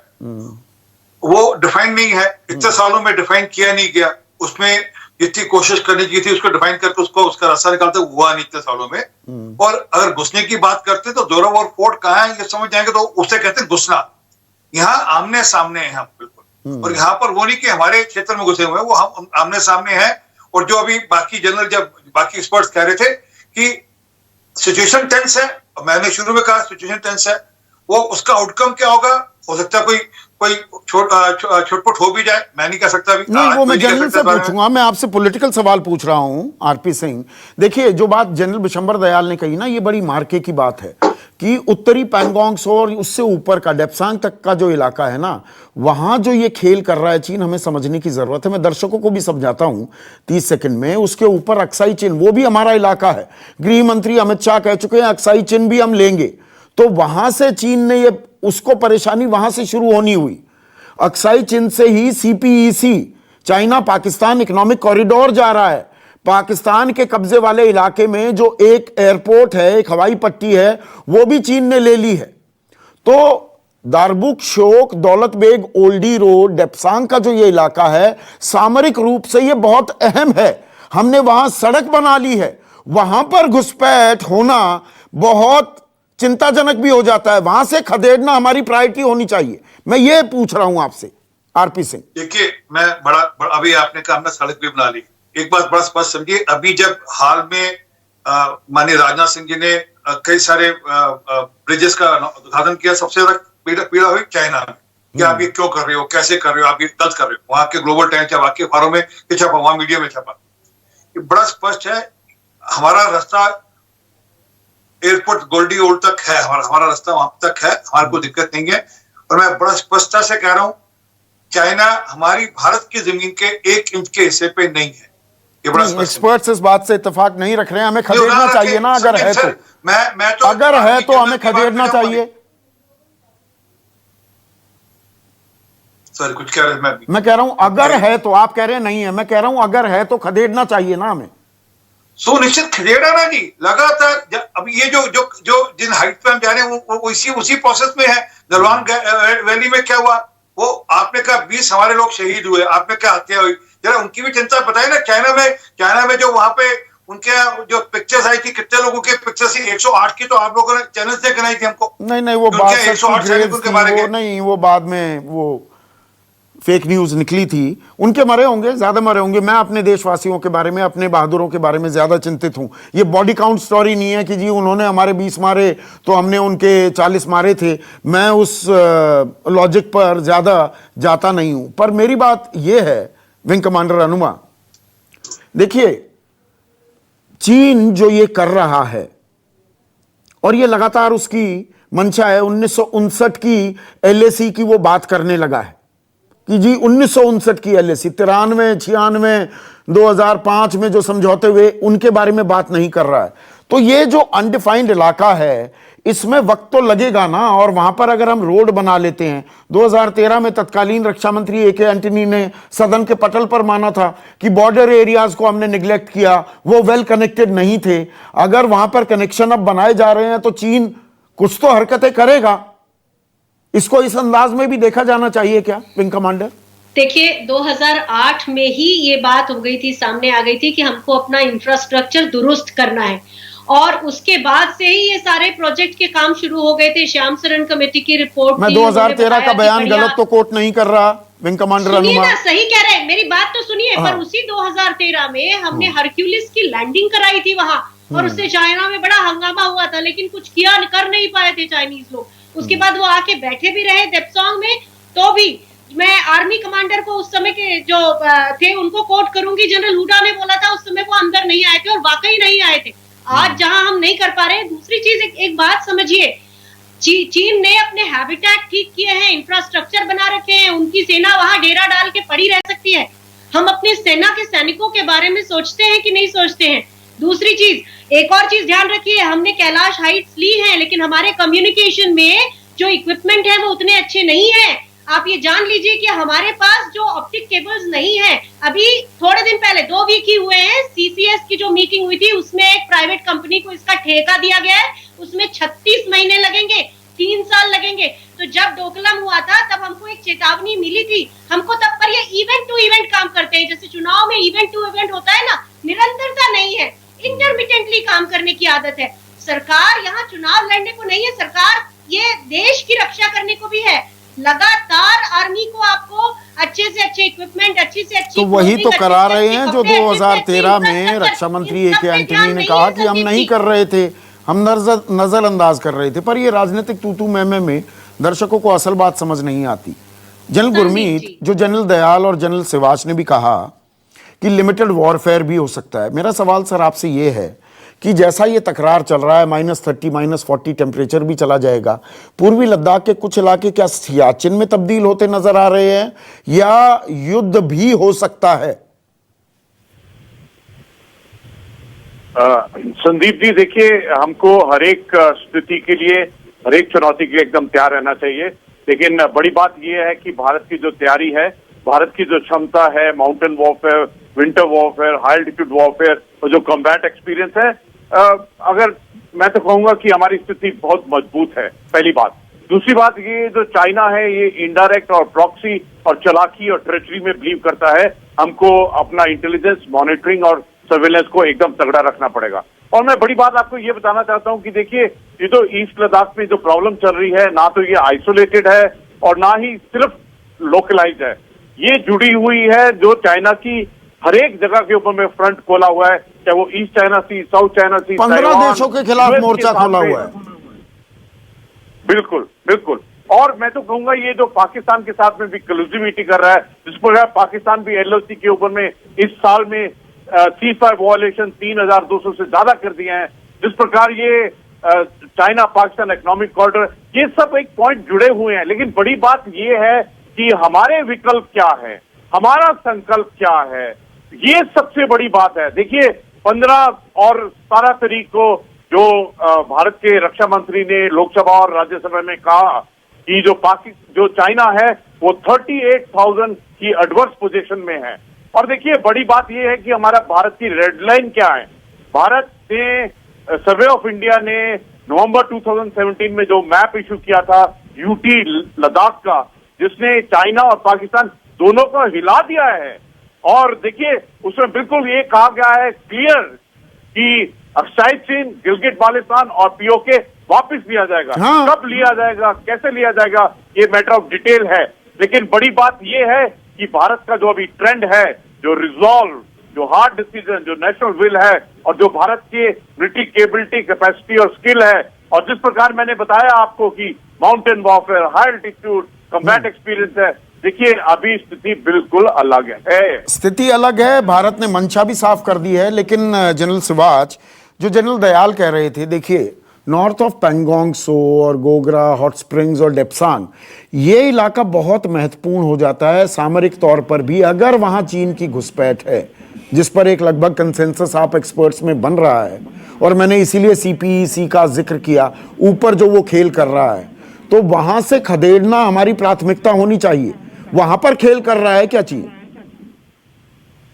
वो डिफाइंड नहीं है, इतने सालों में डिफाइन किया नहीं गया। उसमें जितनी कोशिश करनी चाहिए थी उसको डिफाइन करके उसका रास्ता निकालते हुआ नहीं इतने सालों में। और अगर घुसने की बात करते तो जोरावर फोर्ट कहाँ है ये समझ जाएंगे, तो उसे कहते हैं घुसना। यहाँ आमने सामने है हम बिल्कुल, और यहाँ पर वो नहीं कि हमारे क्षेत्र में घुसे हुए हैं, वो हम आमने सामने हैं। और जो अभी बाकी जनरल, जब बाकी एक्सपर्ट्स कह रहे थे कि सिचुएशन टेंस है, मैंने शुरू में कहा सिचुएशन टेंस है, वो उसका आउटकम क्या होगा, हो सकता है कोई छोटपुट हो भी जाए, मैं नहीं कह सकता अभी। नहीं, वो मैं जनरल से पूछूंगा। मैं आपसे पॉलिटिकल सवाल पूछ रहा हूं आरपी सिंह। देखिए, जो बात जनरल बिशंबर दयाल ने कही ना, ये बड़ी मार्के की बात है कि उत्तरी पैंगोंगसो और उससे ऊपर का डेप्सांग तक का जो इलाका है ना, वहां जो ये खेल कर रहा है चीन, हमें समझने की जरूरत है। मैं दर्शकों को भी समझाता हूं 30 सेकंड में। उसके ऊपर अक्साई चिन, वो भी हमारा इलाका है। गृह मंत्री अमित शाह कह चुके हैं अक्साई चिन भी हम लेंगे। तो वहां से चीन ने ये, उसको परेशानी वहां से शुरू होनी हुई। अक्साई चिन से ही CPEC, China Pakistan economic corridor जा रहा है। पाकिस्तान के कब्जे वाले इलाके में जो एक एयरपोर्ट है, एक हवाई पट्टी है, वो भी चीन ने ले ली है। तो दारबुक, शोक, दौलत बेग, ओल्डी रोड, डेप्सांग का जो ये इलाका है, सामरिक रूप से ये बहुत अहम है। हमने वहां सड़क बना ली है। वहां पर घुसपैठ होना बहुत चिंताजनक भी हो जाता है। वहां से खदेड़ना हमारी प्रायोरिटी होनी चाहिए। मैं ये पूछ रहा हूं आपसे आरपी सिंह। देखिए, मैं बड़ा अभी आपने कहा हमने सड़क भी बना ली। एक बात बड़ा स्पष्ट समझिए, अभी जब हाल में माननीय राजनाथ सिंह जी ने कई सारे ब्रिजेस का उद्घाटन किया, सबसे ज्यादा पीड़ा हुई चाइना में कि आप ये क्यों कर रहे हो, कैसे कर रहे हो, आप ये गलत कर रहे हो। वहां के ग्लोबल टाइम्स या बाकी अखबारों में छपा, वहां मीडिया में छपा। ये बड़ा स्पष्ट है, हमारा रास्ता एयरपोर्ट गोल्डी ओल्ड तक है, हमारा रास्ता वहां तक है, हमारे को दिक्कत नहीं है। और मैं बड़ा स्पष्टता से कह रहा हूं, चाइना हमारी भारत की जमीन के 1 इंच के हिस्से पे नहीं है। ये बड़ा एक्सपर्ट्स इस बात से इत्तेफाक नहीं रख रहे हैं। हमें खदेड़ना चाहिए ना, अगर है तो। मैं तो अगर है तो हमें खदेड़ना चाहिए। सर कुछ कह रहे हैं, मैं कह रहा हूं अगर है तो। आप कह रहे हैं नहीं है, मैं कह रहा हूं अगर है तो खदेड़ना चाहिए ना हमें। सुनिश्चित खदेड़ा ना जी, लगातार। अब ये जो जिन हाइट पे हम जा रहे हैं वो उसी प्रोसेस में है। गलवान वैली में क्या हुआ, वो आपने कहा 20 हमारे लोग शहीद हुए, आप में क्या हत्या हुई, जरा उनकी भी चिंता बताए ना। चाइना में जो वहां पे उनके जो पिक्चर्स आई थी, कितने लोगों के पिक्चर्स थी, 108 की तो आप लोगों ने चैनल से गिनाई थी हमको। नहीं वो बात 108 सैनिकों के बारे में नहीं, वो बाद में वो फेक न्यूज निकली थी। उनके मरे होंगे, ज्यादा मरे होंगे। मैं अपने देशवासियों के बारे में, अपने बहादुरों के बारे में ज्यादा चिंतित हूं। ये बॉडी काउंट स्टोरी नहीं है कि जी उन्होंने हमारे 20 मारे तो हमने उनके 40 मारे थे। मैं उस लॉजिक पर ज्यादा जाता नहीं हूं। पर मेरी बात यह है विंग कमांडर हनुमा, देखिए चीन जो ये कर रहा है और ये लगातार उसकी मंशा है, 1959 की एलएसी की वो बात करने लगा है कि जी 1959 की एलएसी, 93, 96, 2005 में जो समझौते हुए उनके बारे में बात नहीं कर रहा है। तो ये जो अनडिफाइंड इलाका है इसमें वक्त तो लगेगा ना। और वहां पर अगर हम रोड बना लेते हैं, 2013 में तत्कालीन रक्षा मंत्री ए.के. एंटनी ने सदन के पटल पर माना था कि बॉर्डर एरियाज को हमने निगलेक्ट किया, वो वेल कनेक्टेड नहीं थे। अगर वहां पर कनेक्शन अब बनाए जा रहे हैं तो चीन कुछ तो हरकतें करेगा। इसको इस अंदाज में भी देखा जाना चाहिए क्या विंग कमांडर? देखिए 2008 में ही ये बात हो गई थी, सामने आ गई थी कि हमको अपना इंफ्रास्ट्रक्चर दुरुस्त करना है और उसके बाद से ही ये सारे प्रोजेक्ट के काम शुरू हो गए थे। श्याम सरन कमेटी की रिपोर्ट, मैं 2013 का बयान गलत तो कोट नहीं कर रहा विंग कमांडर हनुमा, सही कह रहे हैं, मेरी बात तो सुनिए। पर उसी 2013 में हमने हरक्यूलिस की लैंडिंग कराई थी वहां और उससे चाइना में बड़ा हंगामा हुआ था, लेकिन कुछ किया कर नहीं पाए थे चाइनीज लोग। उसके बाद वो आके बैठे भी रहे डेप्सोंग में। तो भी मैं आर्मी कमांडर को उस समय के जो थे उनको कोट करूंगी, जनरल हुडा ने बोला था उस समय वो अंदर नहीं आए थे और वाकई नहीं आए थे। आज जहां हम नहीं कर पा रहे। दूसरी चीज एक बात समझिए, चीन ने अपने हैबिटेट ठीक किए हैं, इंफ्रास्ट्रक्चर बना रखे हैं, उनकी सेना वहां डेरा डाल के पड़ी रह सकती है। हम अपनी सेना के सैनिकों के बारे में सोचते हैं कि नहीं सोचते हैं? दूसरी चीज, एक और चीज ध्यान रखिए, हमने कैलाश हाइट्स ली है लेकिन हमारे कम्युनिकेशन में जो इक्विपमेंट है वो उतने अच्छे नहीं है। आप ये जान लीजिए कि हमारे पास जो ऑप्टिक केबल्स नहीं है। अभी थोड़े दिन पहले 2 वीक ही हुए हैं, सीसीएस की जो मीटिंग हुई थी उसमें एक प्राइवेट कंपनी को इसका ठेका दिया गया है, उसमें 36 महीने लगेंगे, 3 साल लगेंगे। तो जब डोकलाम हुआ था तब हमको एक चेतावनी मिली थी, हमको तब पर ये इवेंट टू इवेंट काम करते हैं। जैसे चुनाव में इवेंट टू इवेंट होता है ना, निरंतरता नहीं है, इंटरमिटेंटली काम करने की आदत है। सरकार यहाँ चुनाव लड़ने को नहीं है, सरकार ये देश की रक्षा करने को भी है। लगातार आर्मी को आपको अच्छे से अच्छे इक्विपमेंट, अच्छी से अच्छी, तो वही तो करा रहे हैं जो 2013 में रक्षा मंत्री ए.के. एंटनी ने कहा कि हम नहीं कर रहे थे, हम नजरअंदाज कर रहे थे। पर ये राजनीतिक तूतू मैमे में दर्शकों को असल बात समझ नहीं आती। जनरल गुरमीत, जो जनरल दयाल और जनरल सिवाच ने भी कहा कि लिमिटेड वॉरफेयर भी हो सकता है। मेरा सवाल सर आपसे ये है कि जैसा ये तकरार चल रहा है, -30, -40 टेम्परेचर भी चला जाएगा, पूर्वी लद्दाख के कुछ इलाके क्या सियाचिन में तब्दील होते नजर आ रहे हैं या युद्ध भी हो सकता है? संदीप जी देखिए, हमको हर एक स्थिति के लिए, हर एक चुनौती के लिए एकदम तैयार रहना चाहिए। लेकिन बड़ी बात यह है कि भारत की जो तैयारी है, भारत की जो क्षमता है, mountain warfare, winter warfare, high altitude warfare और जो कॉम्बैट एक्सपीरियंस है, अगर मैं तो कहूंगा कि हमारी स्थिति बहुत मजबूत है, पहली बात। दूसरी बात, ये जो चाइना है ये इनडायरेक्ट और प्रॉक्सी और चालाकी और ट्रेचरी में बिलीव करता है। हमको अपना इंटेलिजेंस, मॉनिटरिंग और सर्वेलेंस को एकदम तगड़ा रखना पड़ेगा। और मैं बड़ी बात आपको ये बताना चाहता हूं कि देखिए, ये जो ईस्ट लद्दाख में जो प्रॉब्लम चल रही है, ना तो ये आइसोलेटेड है और ना ही सिर्फ लोकलाइज है, ये जुड़ी हुई है जो चाइना की हर एक जगह के ऊपर में फ्रंट खोला हुआ है, चाहे वो ईस्ट चाइना सी, साउथ चाइना सी, 15 देशों के खिलाफ मोर्चा खोला हुआ है। बिल्कुल बिल्कुल। और मैं तो कहूंगा ये जो पाकिस्तान के साथ में भी क्लूसिविटी कर रहा है, जिस पर पाकिस्तान भी एलओसी के ऊपर में इस साल में सीज़फायर वॉयलेशन 3200 से ज्यादा कर दिए हैं, जिस प्रकार ये चाइना पाकिस्तान इकोनॉमिक कॉरिडोर, ये सब एक पॉइंट जुड़े हुए हैं। लेकिन बड़ी बात ये है कि हमारे विकल्प क्या है, हमारा संकल्प क्या है, ये सबसे बड़ी बात है। देखिए 15 और 17 तारीख को जो भारत के रक्षा मंत्री ने लोकसभा और राज्यसभा में कहा कि जो चाइना है वो 38,000 की एडवर्स पोजीशन में है। और देखिए बड़ी बात यह है कि हमारा भारत की रेड लाइन क्या है। भारत ने, सर्वे ऑफ इंडिया ने नवंबर 2017 में जो मैप इशू किया था यूटी लद्दाख का, जिसने चाइना और पाकिस्तान दोनों को हिला दिया है। और देखिए उसमें बिल्कुल ये कहा गया है क्लियर कि अक्साई चीन, गिलगिट बाल्टिस्तान और पीओके वापस लिया जाएगा। हाँ। कब लिया जाएगा, कैसे लिया जाएगा, ये मैटर ऑफ डिटेल है। लेकिन बड़ी बात ये है कि भारत का जो अभी ट्रेंड है, जो रिजॉल्व, जो हार्ड डिसीजन, जो नेशनल विल है और जो भारत की मिलिट्री केपेबिलिटी, कैपेसिटी और स्किल है, और जिस प्रकार मैंने बताया आपको कि mountain warfare, high altitude combat experience है, देखिए अभी स्थिति बिल्कुल अलग है। स्थिति अलग है। भारत ने मंशा भी साफ कर दी है। लेकिन जनरल सिवाच, जो जनरल दयाल कह रहे थे, देखिए नॉर्थ ऑफ पैंगोंग सो और गोगरा, हॉट स्प्रिंग्स और डेप्सांग, ये इलाका बहुत महत्वपूर्ण हो जाता है सामरिक तौर पर भी अगर वहां चीन की घुसपैठ है, जिस पर एक लगभग कंसेंसस आप एक्सपर्ट्स में बन रहा है। और मैंने इसीलिए CPEC का जिक्र किया, ऊपर जो वो खेल कर रहा है, तो वहां से खदेड़ना हमारी प्राथमिकता होनी चाहिए। वहां पर खेल कर रहा है क्या चीन?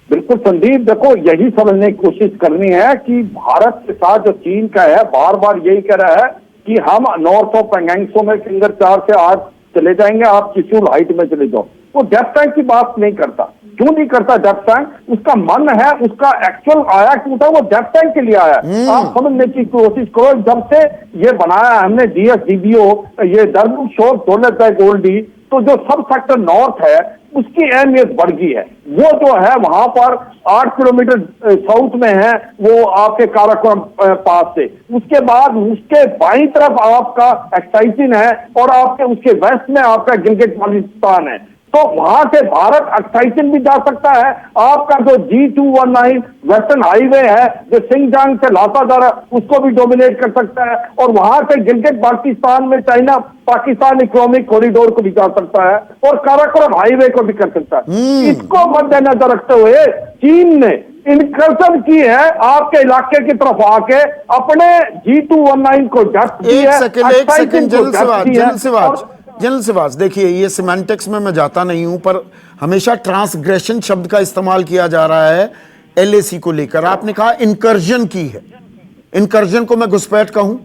बिल्कुल संदीप, देखो यही समझने की कोशिश करनी है कि भारत के साथ जो चीन का है, बार बार यही कह रहा है कि हम नॉर्थ ऑफ पैंगोंग में फिंगर 4 से आज चले जाएंगे, आप किसी हाइट में चले जाओ। वो डेप्थ टैंक की बात नहीं करता। क्यों नहीं करता डेप्थ टैंक? उसका मन है, उसका एक्चुअल आया क्यों था? वो डेप्थ टैंक के लिए आया। आप समझने की कोशिश करो, जब से ये बनाया हमने DSDBO, ये दरमुल शोर दौलत गोल्डी, तो जो सब सेक्टर नॉर्थ है उसकी अहमियत बढ़ गई है। वो जो है वहां पर 8 किलोमीटर साउथ में है, वो आपके काराकोरम पास से। उसके बाद उसके बाईं तरफ आपका अक्साई चीन है और आपके उसके वेस्ट में आपका गिलगिट बाल्टिस्तान है। तो वहां से भारत अक्साई चीन भी जा सकता है। आपका जो G219 वेस्टर्न हाईवे है जो सिंगजांग से लाता जा रहा है, उसको भी डोमिनेट कर सकता है। और वहां से गिलगिट बाल्टिस्तान में चाइना पाकिस्तान इकोनॉमिक कॉरिडोर को भी जा सकता है और काराकोरम हाईवे को भी कर सकता है। इसको मद्देनजर रखते हुए चीन ने इनकर्शन की है आपके इलाके की तरफ आके, अपने G219 को जब्त किया है। एक सेकंड जनरल सिवाच, देखिए ये सिमेंटिक्स में मैं जाता नहीं हूं, पर हमेशा ट्रांसग्रेशन शब्द का इस्तेमाल किया जा रहा है LAC को लेकर। आपने कहा इनकर्जन की है, इनकर्जन को मैं घुसपैठ कहूं?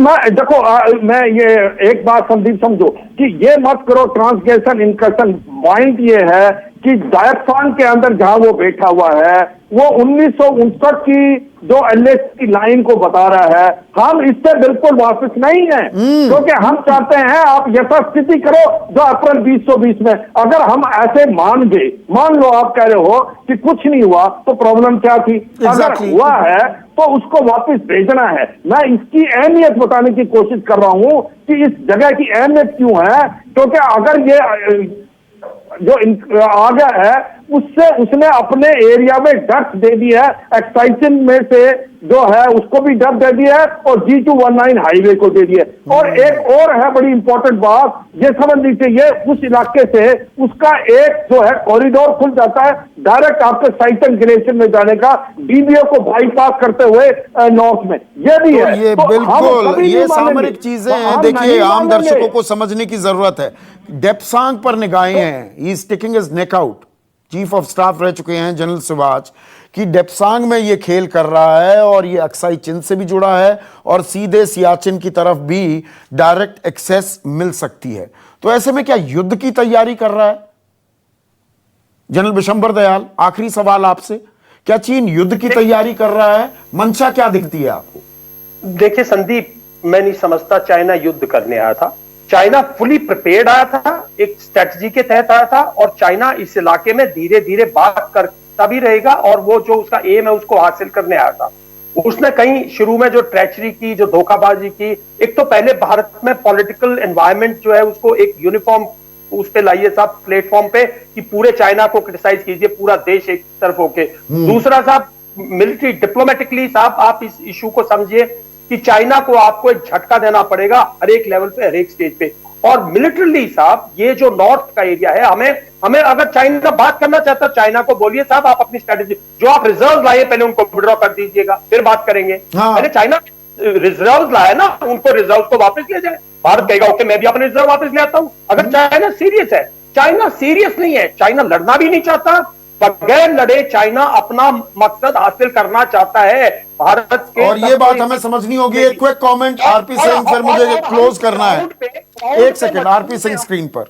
मैं देखो मैं ये एक बात संदीप समझो कि ये मत करो ट्रांसग्रेशन इनकर्शन। पॉइंट ये है कि दायकसान के अंदर जहां वो बैठा हुआ है, वो 1959 की जो LAC की लाइन को बता रहा है। हम इससे बिल्कुल वापस नहीं है, क्योंकि हम चाहते हैं आप यथास्थिति करो जो अप्रैल 2020 में। अगर हम ऐसे मान गए, मान लो आप कह रहे हो कि कुछ नहीं हुआ, तो प्रॉब्लम क्या थी? अगर हुआ है तो उसको वापस भेजना है। मैं इसकी अहमियत बताने की कोशिश कर रहा हूं कि इस जगह की अहमियत क्यों है, क्योंकि अगर ये जो आ गया है उससे उसने अपने एरिया में डक्ट दे दी है। अक्साई चीन में से जो है उसको भी डक दे दिया है और G219 हाईवे को दे दिया। और एक और है बड़ी इंपॉर्टेंट बात, ये समझ लीजिए, ये उस इलाके से उसका एक जो है कॉरिडोर खुल जाता है डायरेक्ट आपके साइटन ग्लेशियर में जाने का, DBO को बाईपास करते हुए नॉर्थ में। ये भी है। ये तो बिल्कुल ये सामरिक चीजें हैं। देखिए आम दर्शकों को समझने की जरूरत है। डेप्सांग पर निगाहें हैं, he is taking his neck out. Chief of staff रह चुके हैं जनरल सिवाच कि डेप्सांग में ये खेल कर रहा है और ये अक्साई चीन से भी जुड़ा है और सीधे सियाचिन की तरफ भी डायरेक्ट एक्सेस मिल सकती है। तो ऐसे में क्या युद्ध की तैयारी कर रहा है? जनरल बिशंबर दयाल, आखिरी सवाल आपसे, क्या चीन युद्ध की तैयारी कर रहा है? मंशा क्या दिखती है आपको? देखिए संदीप, मैं नहीं समझता चाइना युद्ध करने आया था। चाइना फुली प्रिपेयर्ड आया था, एक स्ट्रेटजी के तहत आया था और चाइना इस इलाके में धीरे धीरे बात करता भी रहेगा और वो जो उसका एम है उसको हासिल करने आया था। उसने कहीं शुरू में जो ट्रेचरी की, जो धोखाबाजी की, एक तो पहले भारत में पॉलिटिकल एनवायरनमेंट जो है उसको एक यूनिफॉर्म उस पे लाइए साहब प्लेटफॉर्म पे कि पूरे चाइना को क्रिटिसाइज कीजिए, पूरा देश एक तरफ होके। दूसरा साहब मिलिट्री डिप्लोमेटिकली साहब आप इस इशू को समझिए कि चाइना को आपको एक झटका देना पड़ेगा हर एक लेवल पे, हर एक स्टेज पे। और मिलिटरीली साहब ये जो नॉर्थ का एरिया है, हमें अगर चाइना बात करना चाहता है, चाइना को बोलिए साहब आप अपनी स्ट्रेटेजी जो आप रिजर्व लाए पहले उनको विड्रॉ कर दीजिएगा, फिर बात करेंगे। पहले चाइना रिजर्व लाया ना, उनको रिजर्व को वापस ले जाए। भारत कहेगा ओके मैं भी अपने रिजर्व वापस ले आता हूं। अगर चाइना सीरियस है, चाइना सीरियस नहीं है, चाइना लड़ना भी नहीं चाहता, बगैर लड़े चाइना अपना मकसद हासिल करना चाहता है भारत के। और ये बात हमें समझनी होगी। एक क्विक कमेंट आरपी सिंह, फिर मुझे क्लोज करना है। एक सेकंड, आरपी सिंह स्क्रीन पर।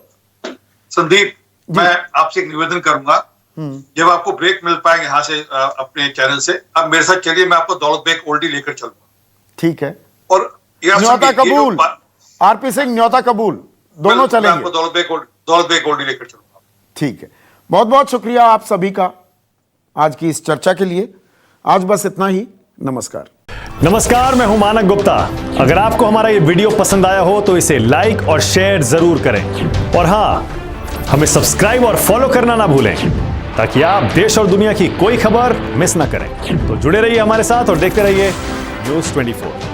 संदीप, मैं आपसे एक निवेदन करूंगा, जब आपको ब्रेक मिल पाएंगे यहाँ से अपने चैनल से, अब मेरे साथ चलिए, मैं आपको दौलत बेग ओल्डी लेकर चलूंगा। ठीक है, और न्योता कबूल, आरपी सिंह न्योता कबूल, दोनों चलेंगे। आपको दौलत बेग ओल्डी लेकर चलूंगा। ठीक है, बहुत बहुत शुक्रिया आप सभी का आज की इस चर्चा के लिए। आज बस इतना ही, नमस्कार। नमस्कार, मैं हूं मानक गुप्ता। अगर आपको हमारा ये वीडियो पसंद आया हो तो इसे लाइक और शेयर जरूर करें, और हां, हमें सब्सक्राइब और फॉलो करना ना भूलें, ताकि आप देश और दुनिया की कोई खबर मिस ना करें। तो जुड़े रहिए हमारे साथ और देखते रहिए न्यूज़ 24।